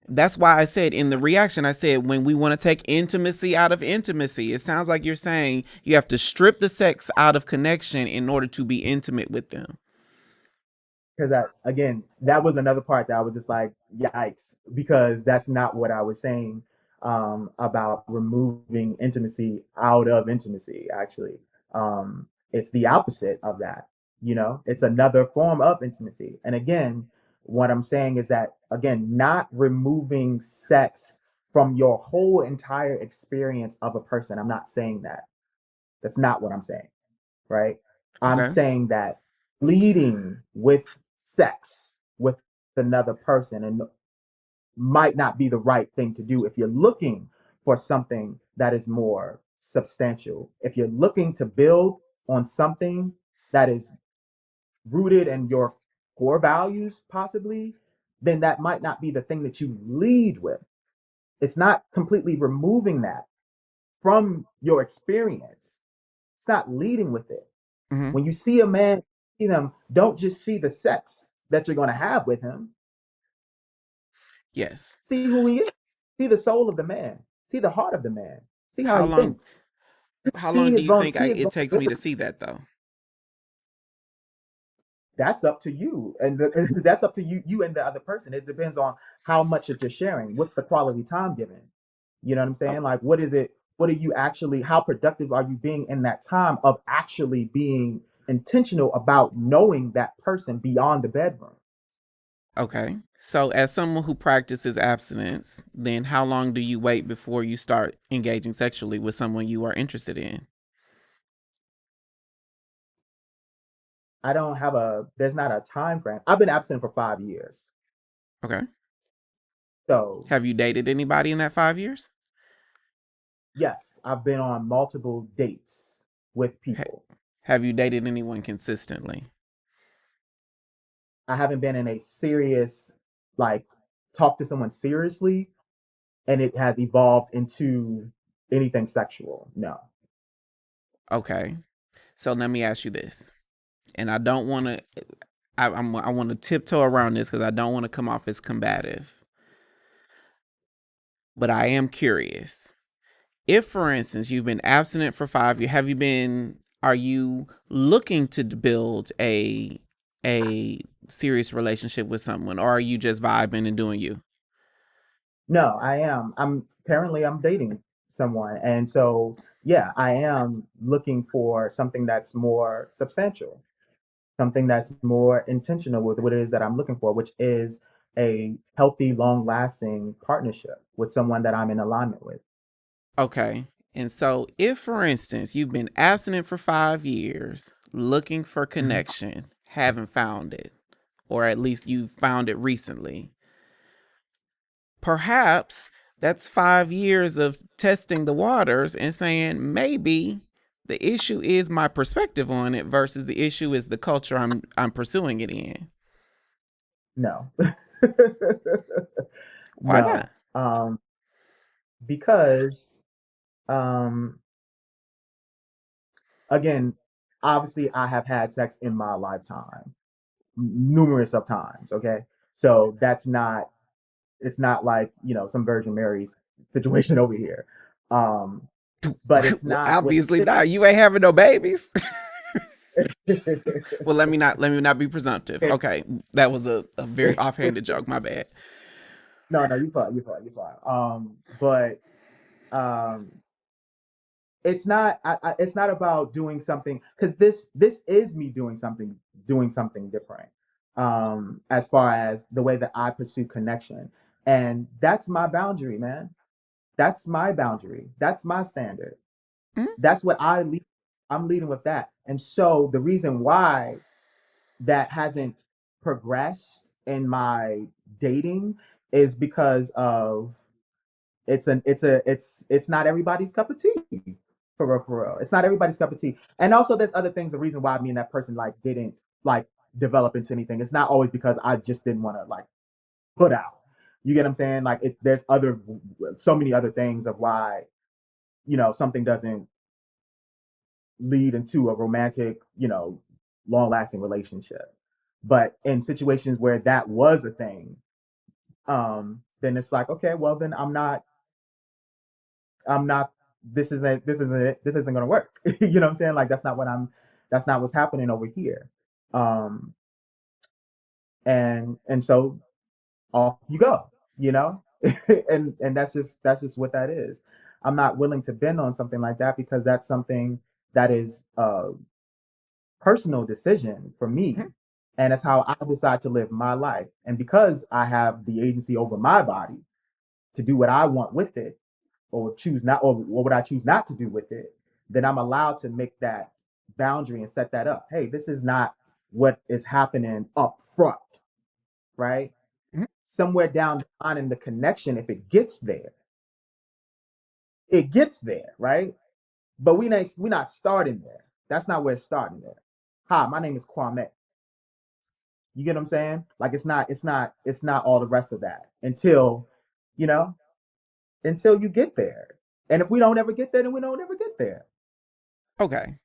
That's why I said in the reaction, I said when we want to take intimacy out of intimacy, it sounds like you're saying you have to strip the sex out of connection in order to be intimate with them. Because that, again, that was another part that I was just like, yikes, because that's not what I was saying about removing intimacy out of intimacy. Actually, it's the opposite of that. It's another form of intimacy. And again, what I'm saying is that, again, not removing sex from your whole entire experience of a person. I'm not saying that. That's not what I'm saying, right? I'm Okay. saying that leading with sex with another person and might not be the right thing to do if you're looking for something that is more substantial. If you're looking to build on something that is rooted in your core values, possibly, then that might not be the thing that you lead with. It's not completely removing that from your experience. It's not leading with it. Hmm. When you see a man, see them, don't just see the sex that you're going to have with him. Yes. See who he is. See the soul of the man. See the heart of the man. See how How he long? thinks. How See long do his you think see his it takes me to vulnerability. see that though? That's up to you, and that's up to you and the other person. It depends on how much that you're sharing. What's the quality time given? You know what I'm Oh, saying? Like, what is it? What are you actually? How productive are you being in that time of actually being intentional about knowing that person beyond the bedroom? okay. So, as someone who practices abstinence, then how long do you wait before you start engaging sexually with someone you are interested in? I don't have there's not a time frame. I've been absent for 5 years. Okay. So Have you dated anybody in that 5 years? yes, I've been on multiple dates with Ha- people. Have you dated anyone consistently? I haven't been in a serious, like, talk to someone seriously, and it has evolved into anything sexual. No. Okay. So let me ask you this. And I don't want to I want to tiptoe around this cuz I don't want to come off as combative. But I am curious. If for instance you've been abstinent for 5 years, are you looking to build a serious relationship with someone, or are you just vibing and doing you? No, I am. I'm dating someone, and so yeah, I am looking for something that's more substantial, something that's more intentional with what it is that I'm looking for, which is a healthy, long-lasting partnership with someone that I'm in alignment with. Okay. And so if for instance you've been abstinent for 5 years, looking for Mhm. connection, haven't found it, or at least you found it recently, perhaps that's 5 years of testing the waters and saying maybe the issue is my perspective on it versus the issue is the culture I'm pursuing it in. No. Why not? No. Because um, again, obviously I have had sex in my lifetime, numerous of times. Okay, so that's not it's not like some Virgin Mary's situation over here. Um, but it's Well, not what obviously it not. You ain't having no babies. is. Well, let me not be presumptive. Okay, that was a very offhanded joke. My bad. No, no, you fine. But um, it's not about doing something, because this is me doing something different. As far as the way that I pursue connection, and that's my boundary, man. That's my boundary. That's my standard. Mhm, That's what I lead. I'm leading with that. And so the reason why that hasn't progressed in my dating is because of it's not everybody's cup of tea. For real, for real. It's not everybody's cup of tea. And also there's other things, the reason why me and that person like didn't like develop into anything. It's not always because I just didn't want to like put out. You get what I'm saying? Like there's other so many other things of why something doesn't lead into a romantic, long lasting relationship. But in situations where that was a thing, then it's like, okay, well then I'm not this isn't gonna work. You know what I'm saying? Like that's not what's happening over here. Um and so off you go, you know? And that's just what that is. I'm not willing to bend on something like that because that's something that is personal decision for mhm, me. And it's how I decide to live my life. And because I have the agency over my body to do what I want with it, or choose not, or what I choose not to do with it, then I'm allowed to make that boundary and set that up. Hey, this is not what is happening up front, right? mhm. Somewhere down the line in the connection, if it gets there, right? But we're not starting there. That's not where it's starting there. Hi, my name is Kwamé. You get what I'm saying? Like it's not all the rest of that you know, until you get there. And if we don't ever get there, then we don't ever get there. Okay.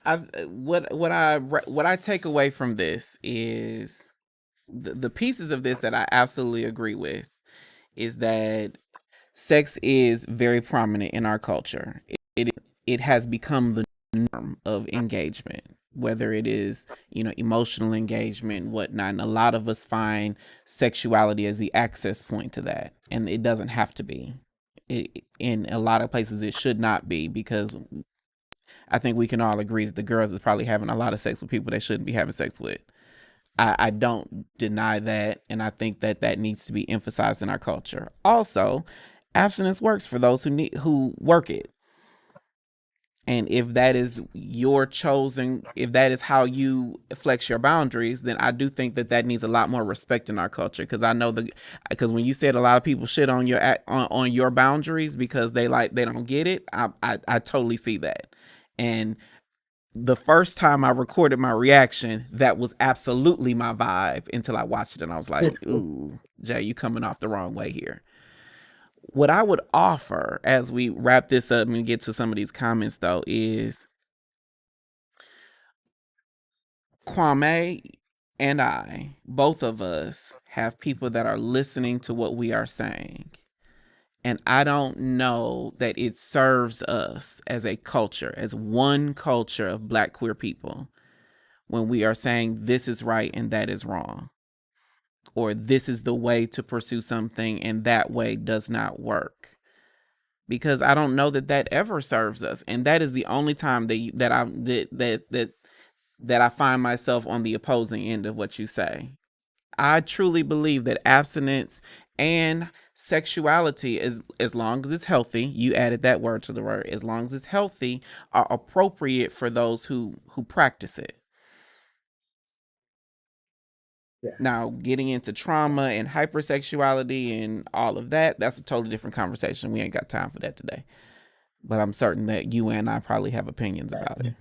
I what I take away from this is the pieces of this that I absolutely agree with is that sex is very prominent in our culture. It has become the norm of engagement, whether it is emotional engagement, whatnot. And a lot of us find sexuality as the access point to that, and it doesn't have to be. In a lot of places, it should not be because I think we can all agree that the girls is probably having a lot of sex with people they shouldn't be having sex with. I don't deny that, and I think that that needs to be emphasized in our culture. Also, abstinence works for those who work it. And if that is your chosen, if that is how you flex your boundaries, then I do think that that needs a lot more respect in our culture. Because I know because when you said a lot of people shit on on your boundaries because they don't get it, I totally see that. And the first time I recorded my reaction, that was absolutely my vibe until I watched it and I was like, ooh, Jay, you coming off the wrong way here. What I would offer as we wrap this up and get to some of these comments, though, is Kwame and I, both of us, have people that are listening to what we are saying. And I don't know that it serves us as a culture, as one culture of Black queer people, when we are saying this is right and that is wrong, or this is the way to pursue something and that way does not work. Because I don't know that that ever serves us, and that is the only time that I find myself on the opposing end of what you say. I truly believe that abstinence and sexuality, is, as long as it's healthy, you added that word to the word, as long as it's healthy, are appropriate for those who practice it. Yeah. Now, getting into trauma and hypersexuality and all of that, that's a totally different conversation. We ain't got time for that today. But I'm certain that you and I probably have opinions about it.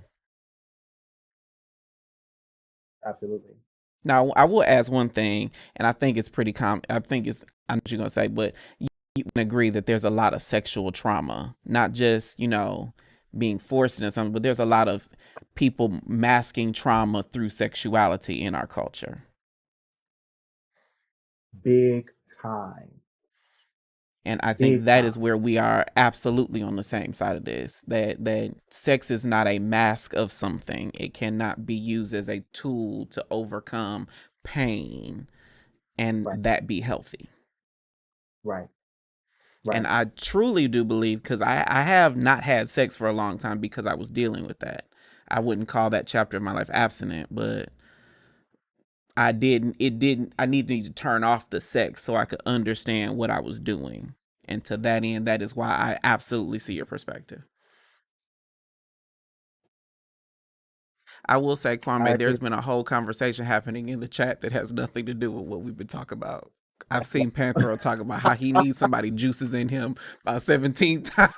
Absolutely. Now, I will ask one thing, and I think it's pretty I know what you're going to say, but you can agree that there's a lot of sexual trauma, not just, being forced into something, but there's a lot of people masking trauma through sexuality in our culture. Big time. And I think Big that time. is where we are absolutely on the same side of this, that sex is not a mask of something. It cannot be used as a tool to overcome pain and Right. that be healthy. Right. And I truly do believe, because I have not had sex for a long time because I was dealing with that. I wouldn't call that chapter of my life abstinent, but I needed to turn off the sex so I could understand what I was doing. And to that end, that is why I absolutely see your perspective. I will say, Kwame, there's been a whole conversation happening in the chat that has nothing to do with what we've been talking about. I've seen Panthro talk about how he needs somebody juices in him about 17 times.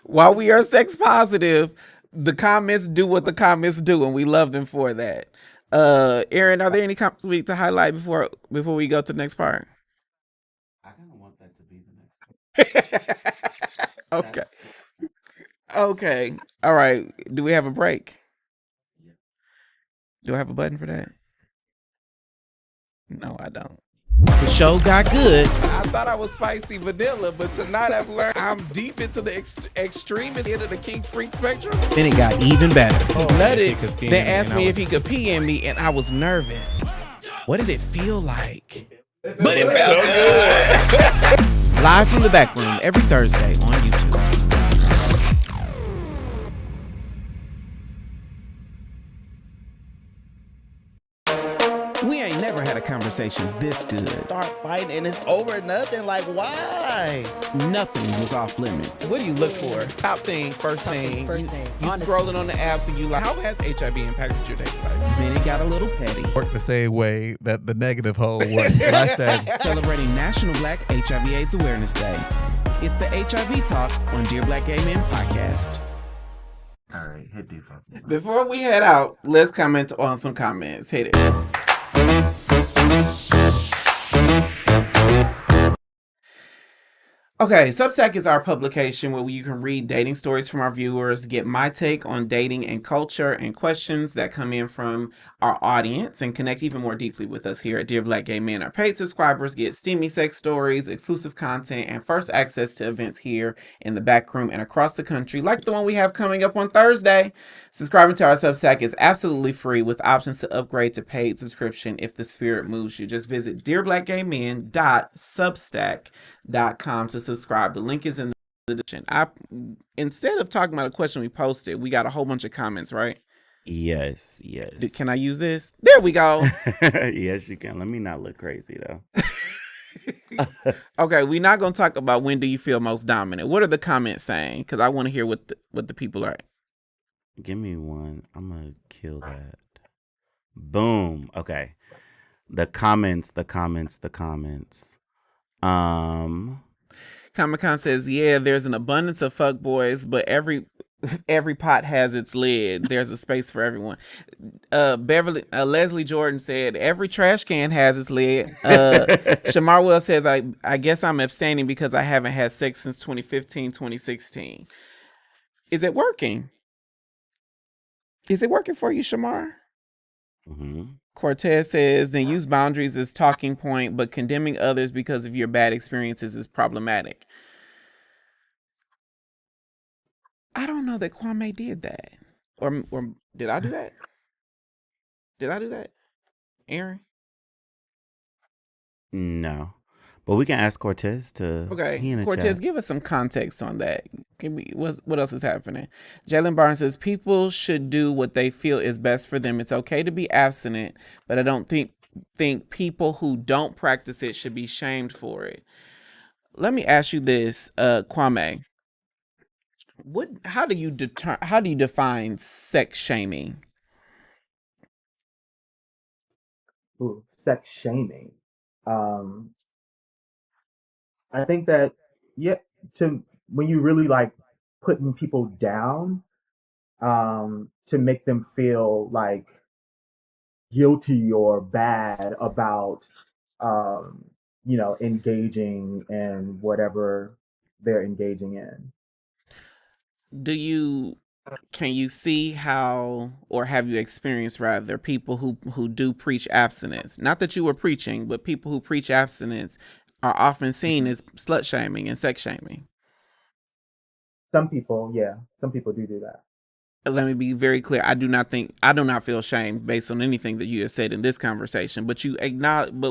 While we are sex positive, the comments do what the comments do, and we love them for that. Aaron, are there any comments we need to highlight before we go to the next part? I kind of want that to be the next part. Okay. Okay. All right. Do we have a break? Yeah. Do I have a button for that? No, I don't. The show got good. I thought I was spicy vanilla, but tonight I've learned I'm deep into the extremist end of the kink freak spectrum. Then it got even better. He nutted, then asked me if he could pee in me, and I was nervous. What did it feel like? But it felt good. Live from the back room every Thursday on YouTube. We ain't never had a conversation this good. Start fighting and it's over nothing. Like, why? Nothing was off limits. What do you look for? Top thing, first thing. You Honestly. scrolling on the apps and you like, how has HIV impacted your dating life? Then it got a little petty. Worked the same way that the negative hole worked. But I said, Celebrating National Black HIV/AIDS Awareness Day. It's the HIV Talk on Dear Black Gay Men podcast. All right, hit default. Before we head out, let's comment on some comments. Hit it. Okay, Substack is our publication where you can read dating stories from our viewers, get my take on dating and culture and questions that come in from our audience, and connect even more deeply with us here at Dear Black Gay Men. Our paid subscribers get steamy sex stories, exclusive content, and first access to events here in the back room and across the country, like the one we have coming up on Thursday. Subscribing to our Substack is absolutely free with options to upgrade to paid subscription if the spirit moves you. Just visit dearblackgaymen.substack.com to subscribe. The link is in the description. Instead of talking about a question we posted, we got a whole bunch of comments, right? Yes. Can I use this? There we go. Yes, you can. Let me not look crazy though. Okay, we're not going to talk about when do you feel most dominant. What are the comments saying? Because I want to hear what the people are. Give me one. I'm gonna kill that. Boom. Okay. The comments. ComicCon says, yeah, there's an abundance of fuckboys, but Every pot has its lid. There's a space for everyone. Leslie Jordan said every trash can has its lid. Shamar Wells says I guess I'm abstaining because I haven't had sex since 2015, 2016. Is it working? Is it working for you, Shamar? Mm-hmm. Cortez says then use boundaries as talking point, but condemning others because of your bad experiences is problematic. I don't know that Kwame did that. Or did I do that? Did I do that? Aaron? No. But we can ask Cortez to Okay, he in the Cortez, chat. give us some context on that. What else is happening? Jalen Barnes says people should do what they feel is best for them. It's okay to be abstinent, but I don't think people who don't practice it should be shamed for it. Let me ask you this, Kwame. How do you define sex shaming? Ooh, sex shaming. Um, I think that yeah, to when you really like putting people down, to make them feel like guilty or bad about um, engaging in whatever they're engaging in. Can you see how, or have you experienced rather, people who do preach abstinence? Not that you were preaching, but people who preach abstinence are often seen Mhm. as slut shaming and sex shaming. Some people, yeah, some people do that. Let me be very clear. I do not feel shame based on anything that you have said in this conversation, but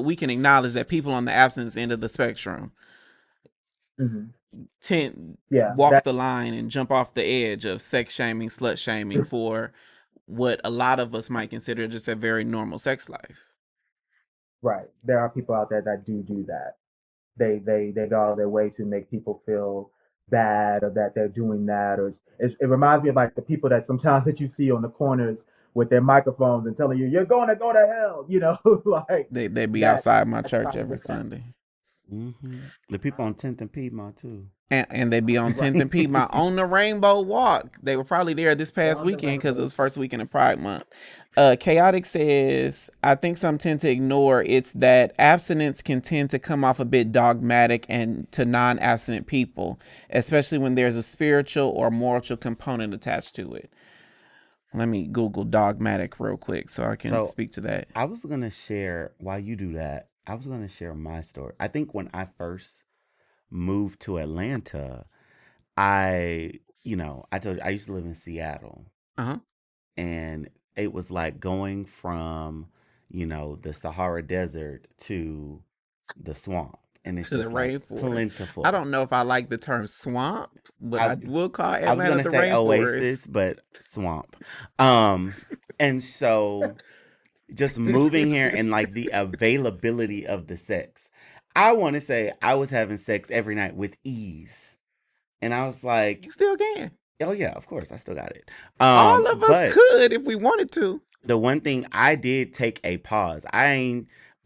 we can acknowledge that people on the abstinence end of the spectrum Hmm. tend Yeah, walk that the line and jump off the edge of sex shaming, slut shaming for what a lot of us might consider just a very normal sex life. right. There are people out there that do that. They go out of their way to make people feel bad or that they're doing that, or it reminds me of like the people that sometimes that you see on the corners with their microphones and telling you you're going to go to hell, like They be that. outside my That's church kind of every what that. Sunday. Mm-hmm. The people on 10th and Piedmont too. And they be on Right. 10th and Piedmont on the Rainbow Walk. They were probably there this They're past on the weekend because it rainbow. was first weekend of Pride Month. Chaotic says, I think some tend to ignore it's that abstinence can tend to come off a bit dogmatic and to non-abstinent people, especially when there's a spiritual or moral component attached to it. Let me Google dogmatic real quick so I can So speak to that. I was gonna share while you do that, I was gonna share my story. I think when I first moved to Atlanta, I told you I used to live in Seattle, Uh-huh. and it was like going from, the Sahara Desert to the swamp. And it's To the just like rainforest. I plentiful. don't know if I like the term swamp, but I I will call I was Atlanta gonna the say rainforest. oasis, but swamp. And so just moving here and like the availability of the sex. I want to say I was having sex every night with ease. And I was like, You still can. oh yeah, of course, I still got it. All of us But could if we wanted to. the one thing I did take a pause.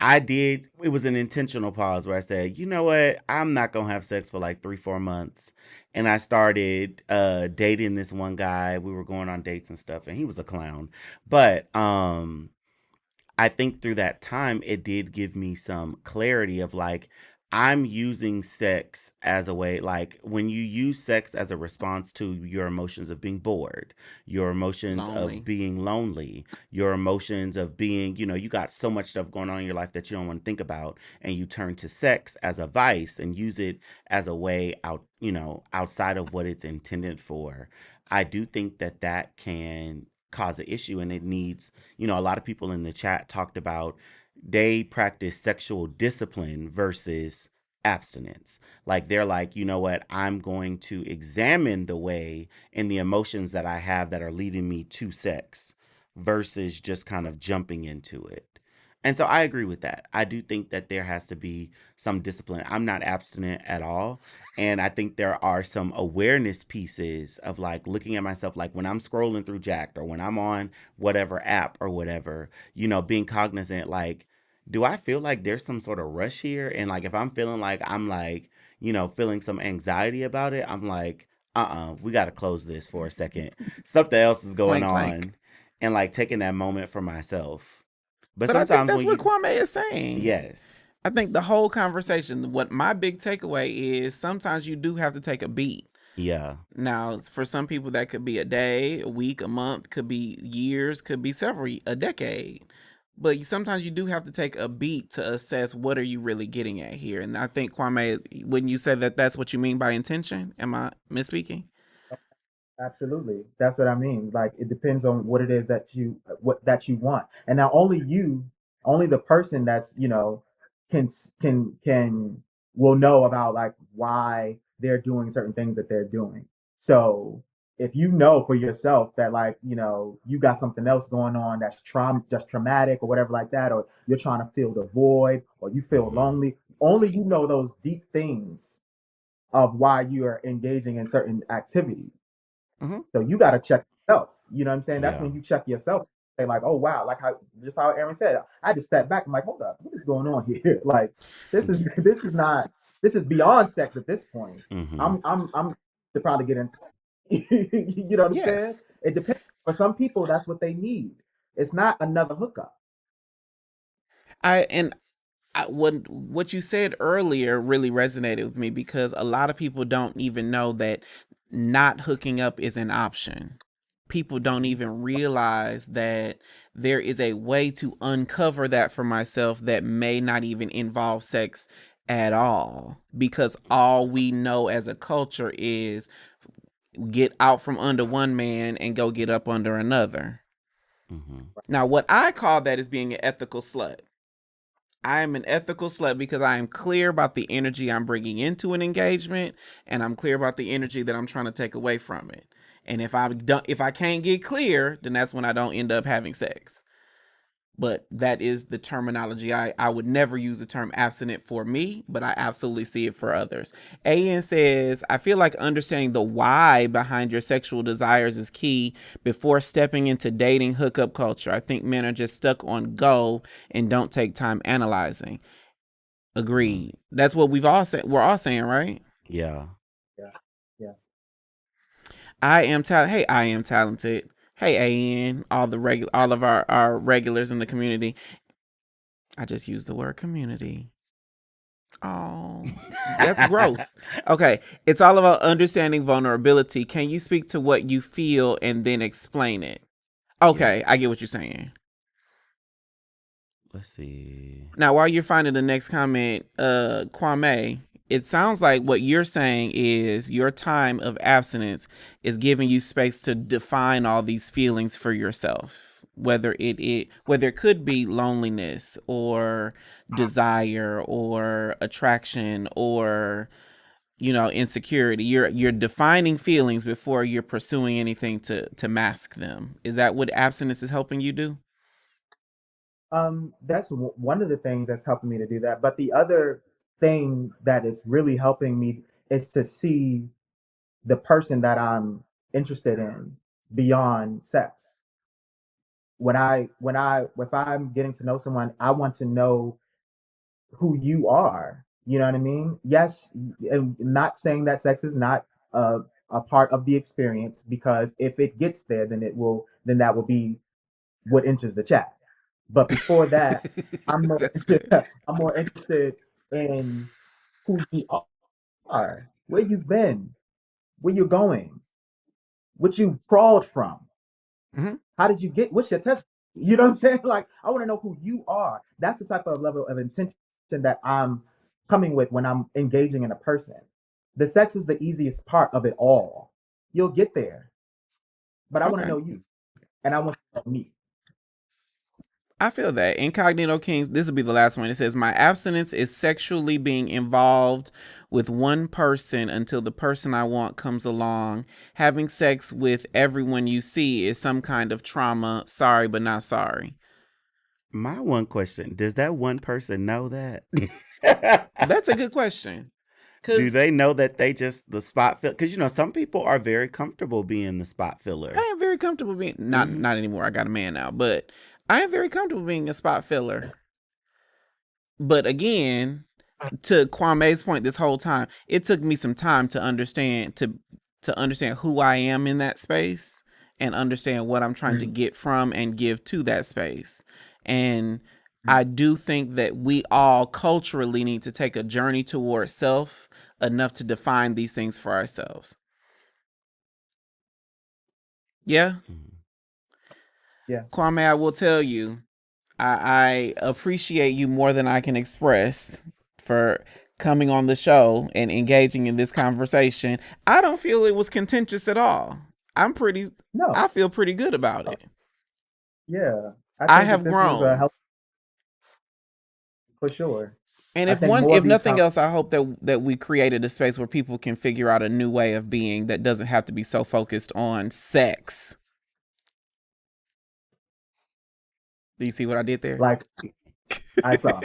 I did, it was an intentional pause where I said, you know what? I'm not going to have sex for like 3-4 months. And I started dating this one guy. We were going on dates and stuff, and he was a clown. But I think through that time, it did give me some clarity of like, I'm using sex as a way, like when you use sex as a response to your emotions of being bored, your emotions of Lonely. being lonely, your emotions of being, you got so much stuff going on in your life that you don't want to think about. And you turn to sex as a vice and use it as a way out, outside of what it's intended for. I do think that that can cause an issue, and it needs, a lot of people in the chat talked about they practice sexual discipline versus abstinence. Like they're like, you know what, I'm going to examine the way and the emotions that I have that are leading me to sex versus just kind of jumping into it. And so I agree with that. I do think that there has to be some discipline. I'm not abstinent at all. And I think there are some awareness pieces of like looking at myself, like when I'm scrolling through Jacked or when I'm on whatever app or whatever, being cognizant, like, do I feel like there's some sort of rush here? And like, if I'm feeling like I'm like, feeling some anxiety about it, I'm like, We got to close this for a second. Something else is going Clank, clank. on, and like taking that moment for myself. But But I think sometimes that's when what you, Kwame is saying. yes, I think the whole conversation, what my big takeaway is, sometimes you do have to take a beat. yeah, Now, for some people, that could be a day, a week, a month, could be years, could be a decade. But sometimes you do have to take a beat to assess what are you really getting at here. And I think, Kwame, when you say that that's what you mean by intention, am I misspeaking? Absolutely. That's what I mean. Like it depends on what it is that you want. And now only the person that's, can will know about like why they're doing certain things that they're doing. So if you know for yourself that like, you got something else going on that's traumatic or whatever like that, or you're trying to fill the void or you feel hmm lonely, only you know those deep things of why you are engaging in certain activities. Hmm. So you got to check yourself. You know what I'm saying? That's yeah, when you check yourself. Say like, oh wow, like how Aaron said. I had to step back. I'm like, hold up, what is going on here? Like, this is not this is beyond sex at this point. hmm I'm to probably get in. You know what I'm saying? Yes. It depends. For some people, that's what they need. It's not another hookup. And what you said earlier really resonated with me because a lot of people don't even know that not hooking up is an option. People don't Mhm. even realize that there is a way to uncover that for myself that may not even involve sex at all, because all we know as a culture is get out from under one man and go get up under another. hmm Now, what I call that is being an ethical slut. I am an ethical slut because I am clear about the energy I'm bringing into an engagement, and I'm clear about the energy that I'm trying to take away from it. And if I can't get clear, then that's when I don't end up having sex. But that is the terminology. I would never use the term abstinent for me, but I absolutely see it for others. AN says, I feel like understanding the why behind your sexual desires is key before stepping into dating hookup culture. I think men are just stuck on go and don't take time analyzing. Agreed. That's what we're all saying, right? yeah. Yeah, yeah. I am talented. Hey, I am talented. Hey, AN, all of our regulars in the community. I just used the word community. Oh, that's growth. Okay, it's all about understanding vulnerability. Can you speak to what you feel and then explain it? Okay, I Yes. get what you're saying. Let's see. Now, while you're finding the next comment, Kwame, it sounds like what you're saying is your time of abstinence is giving you space to define all these feelings for yourself. Whether it could be loneliness or desire or attraction or insecurity. You're defining feelings before you're pursuing anything to mask them. Is that what abstinence is helping you do? That's one of the things that's helping me to do that. But the other thing that is really helping me is to see the person that I'm interested in beyond sex. If I'm getting to know someone, I want to know who you are. You know what I mean? Yes, and not saying that sex is not a part of the experience, because if it gets there, then that will be what enters the chat. But before that, I'm more That's good. I'm more interested in who you are, where you've been, where you're going, what you've crawled from. Hmm. How did you get? What's your test? You know what I'm saying? Like, I want to know who you are. That's the type of level of intention that I'm coming with when I'm engaging in a person. The sex is the easiest part of it all. You'll get there, but I want to Okay. know you, and I want to know me. I feel that. Incognito Kings, this will be the last one. It says, my abstinence is sexually being involved with one person until the person I want comes along. Having sex with everyone you see is some kind of trauma. Sorry, but not sorry. My one question: does that one person know that? That's a good question. Do Because they know that they just the spot fill? Because some people are very comfortable being the spot filler. I am very comfortable being, hmm not anymore. I got a man now, but I am very comfortable being a spot filler. But again, to Kwame's point, this whole time, it took me some time to understand, to understand who I am in that space and understand what I'm trying to get from and give to that space. And I do think that we all culturally need to take a journey towards self enough to define these things for ourselves. Yeah. Yeah. Kwame, I will tell you, I appreciate you more than I can express for coming on the show and engaging in this conversation. I don't feel it was contentious at all. No. I feel pretty good about it. Yeah. I I think have that this was a grown. help for sure. And I if think more of these nothing else, I hope that we created a space where people can figure out a new way of being that doesn't have to be so focused on sex. Do you see what I did there? like I saw.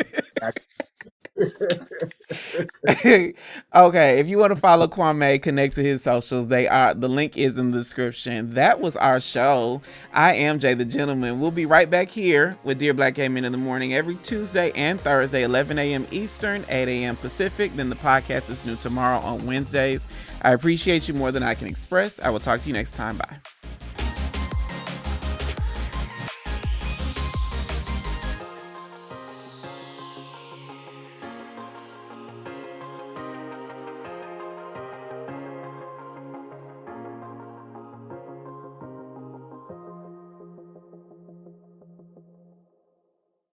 Okay, if you want to follow Kwame, connect to his socials. The link is in the description. That was our show. I am Jay the Gentleman. We'll be right back here with Dear Black Gay Men in the morning every Tuesday and Thursday, 11 a.m. Eastern, 8 a.m. Pacific. Then the podcast is new tomorrow on Wednesdays. I appreciate you more than I can express. I will talk to you next time. Bye.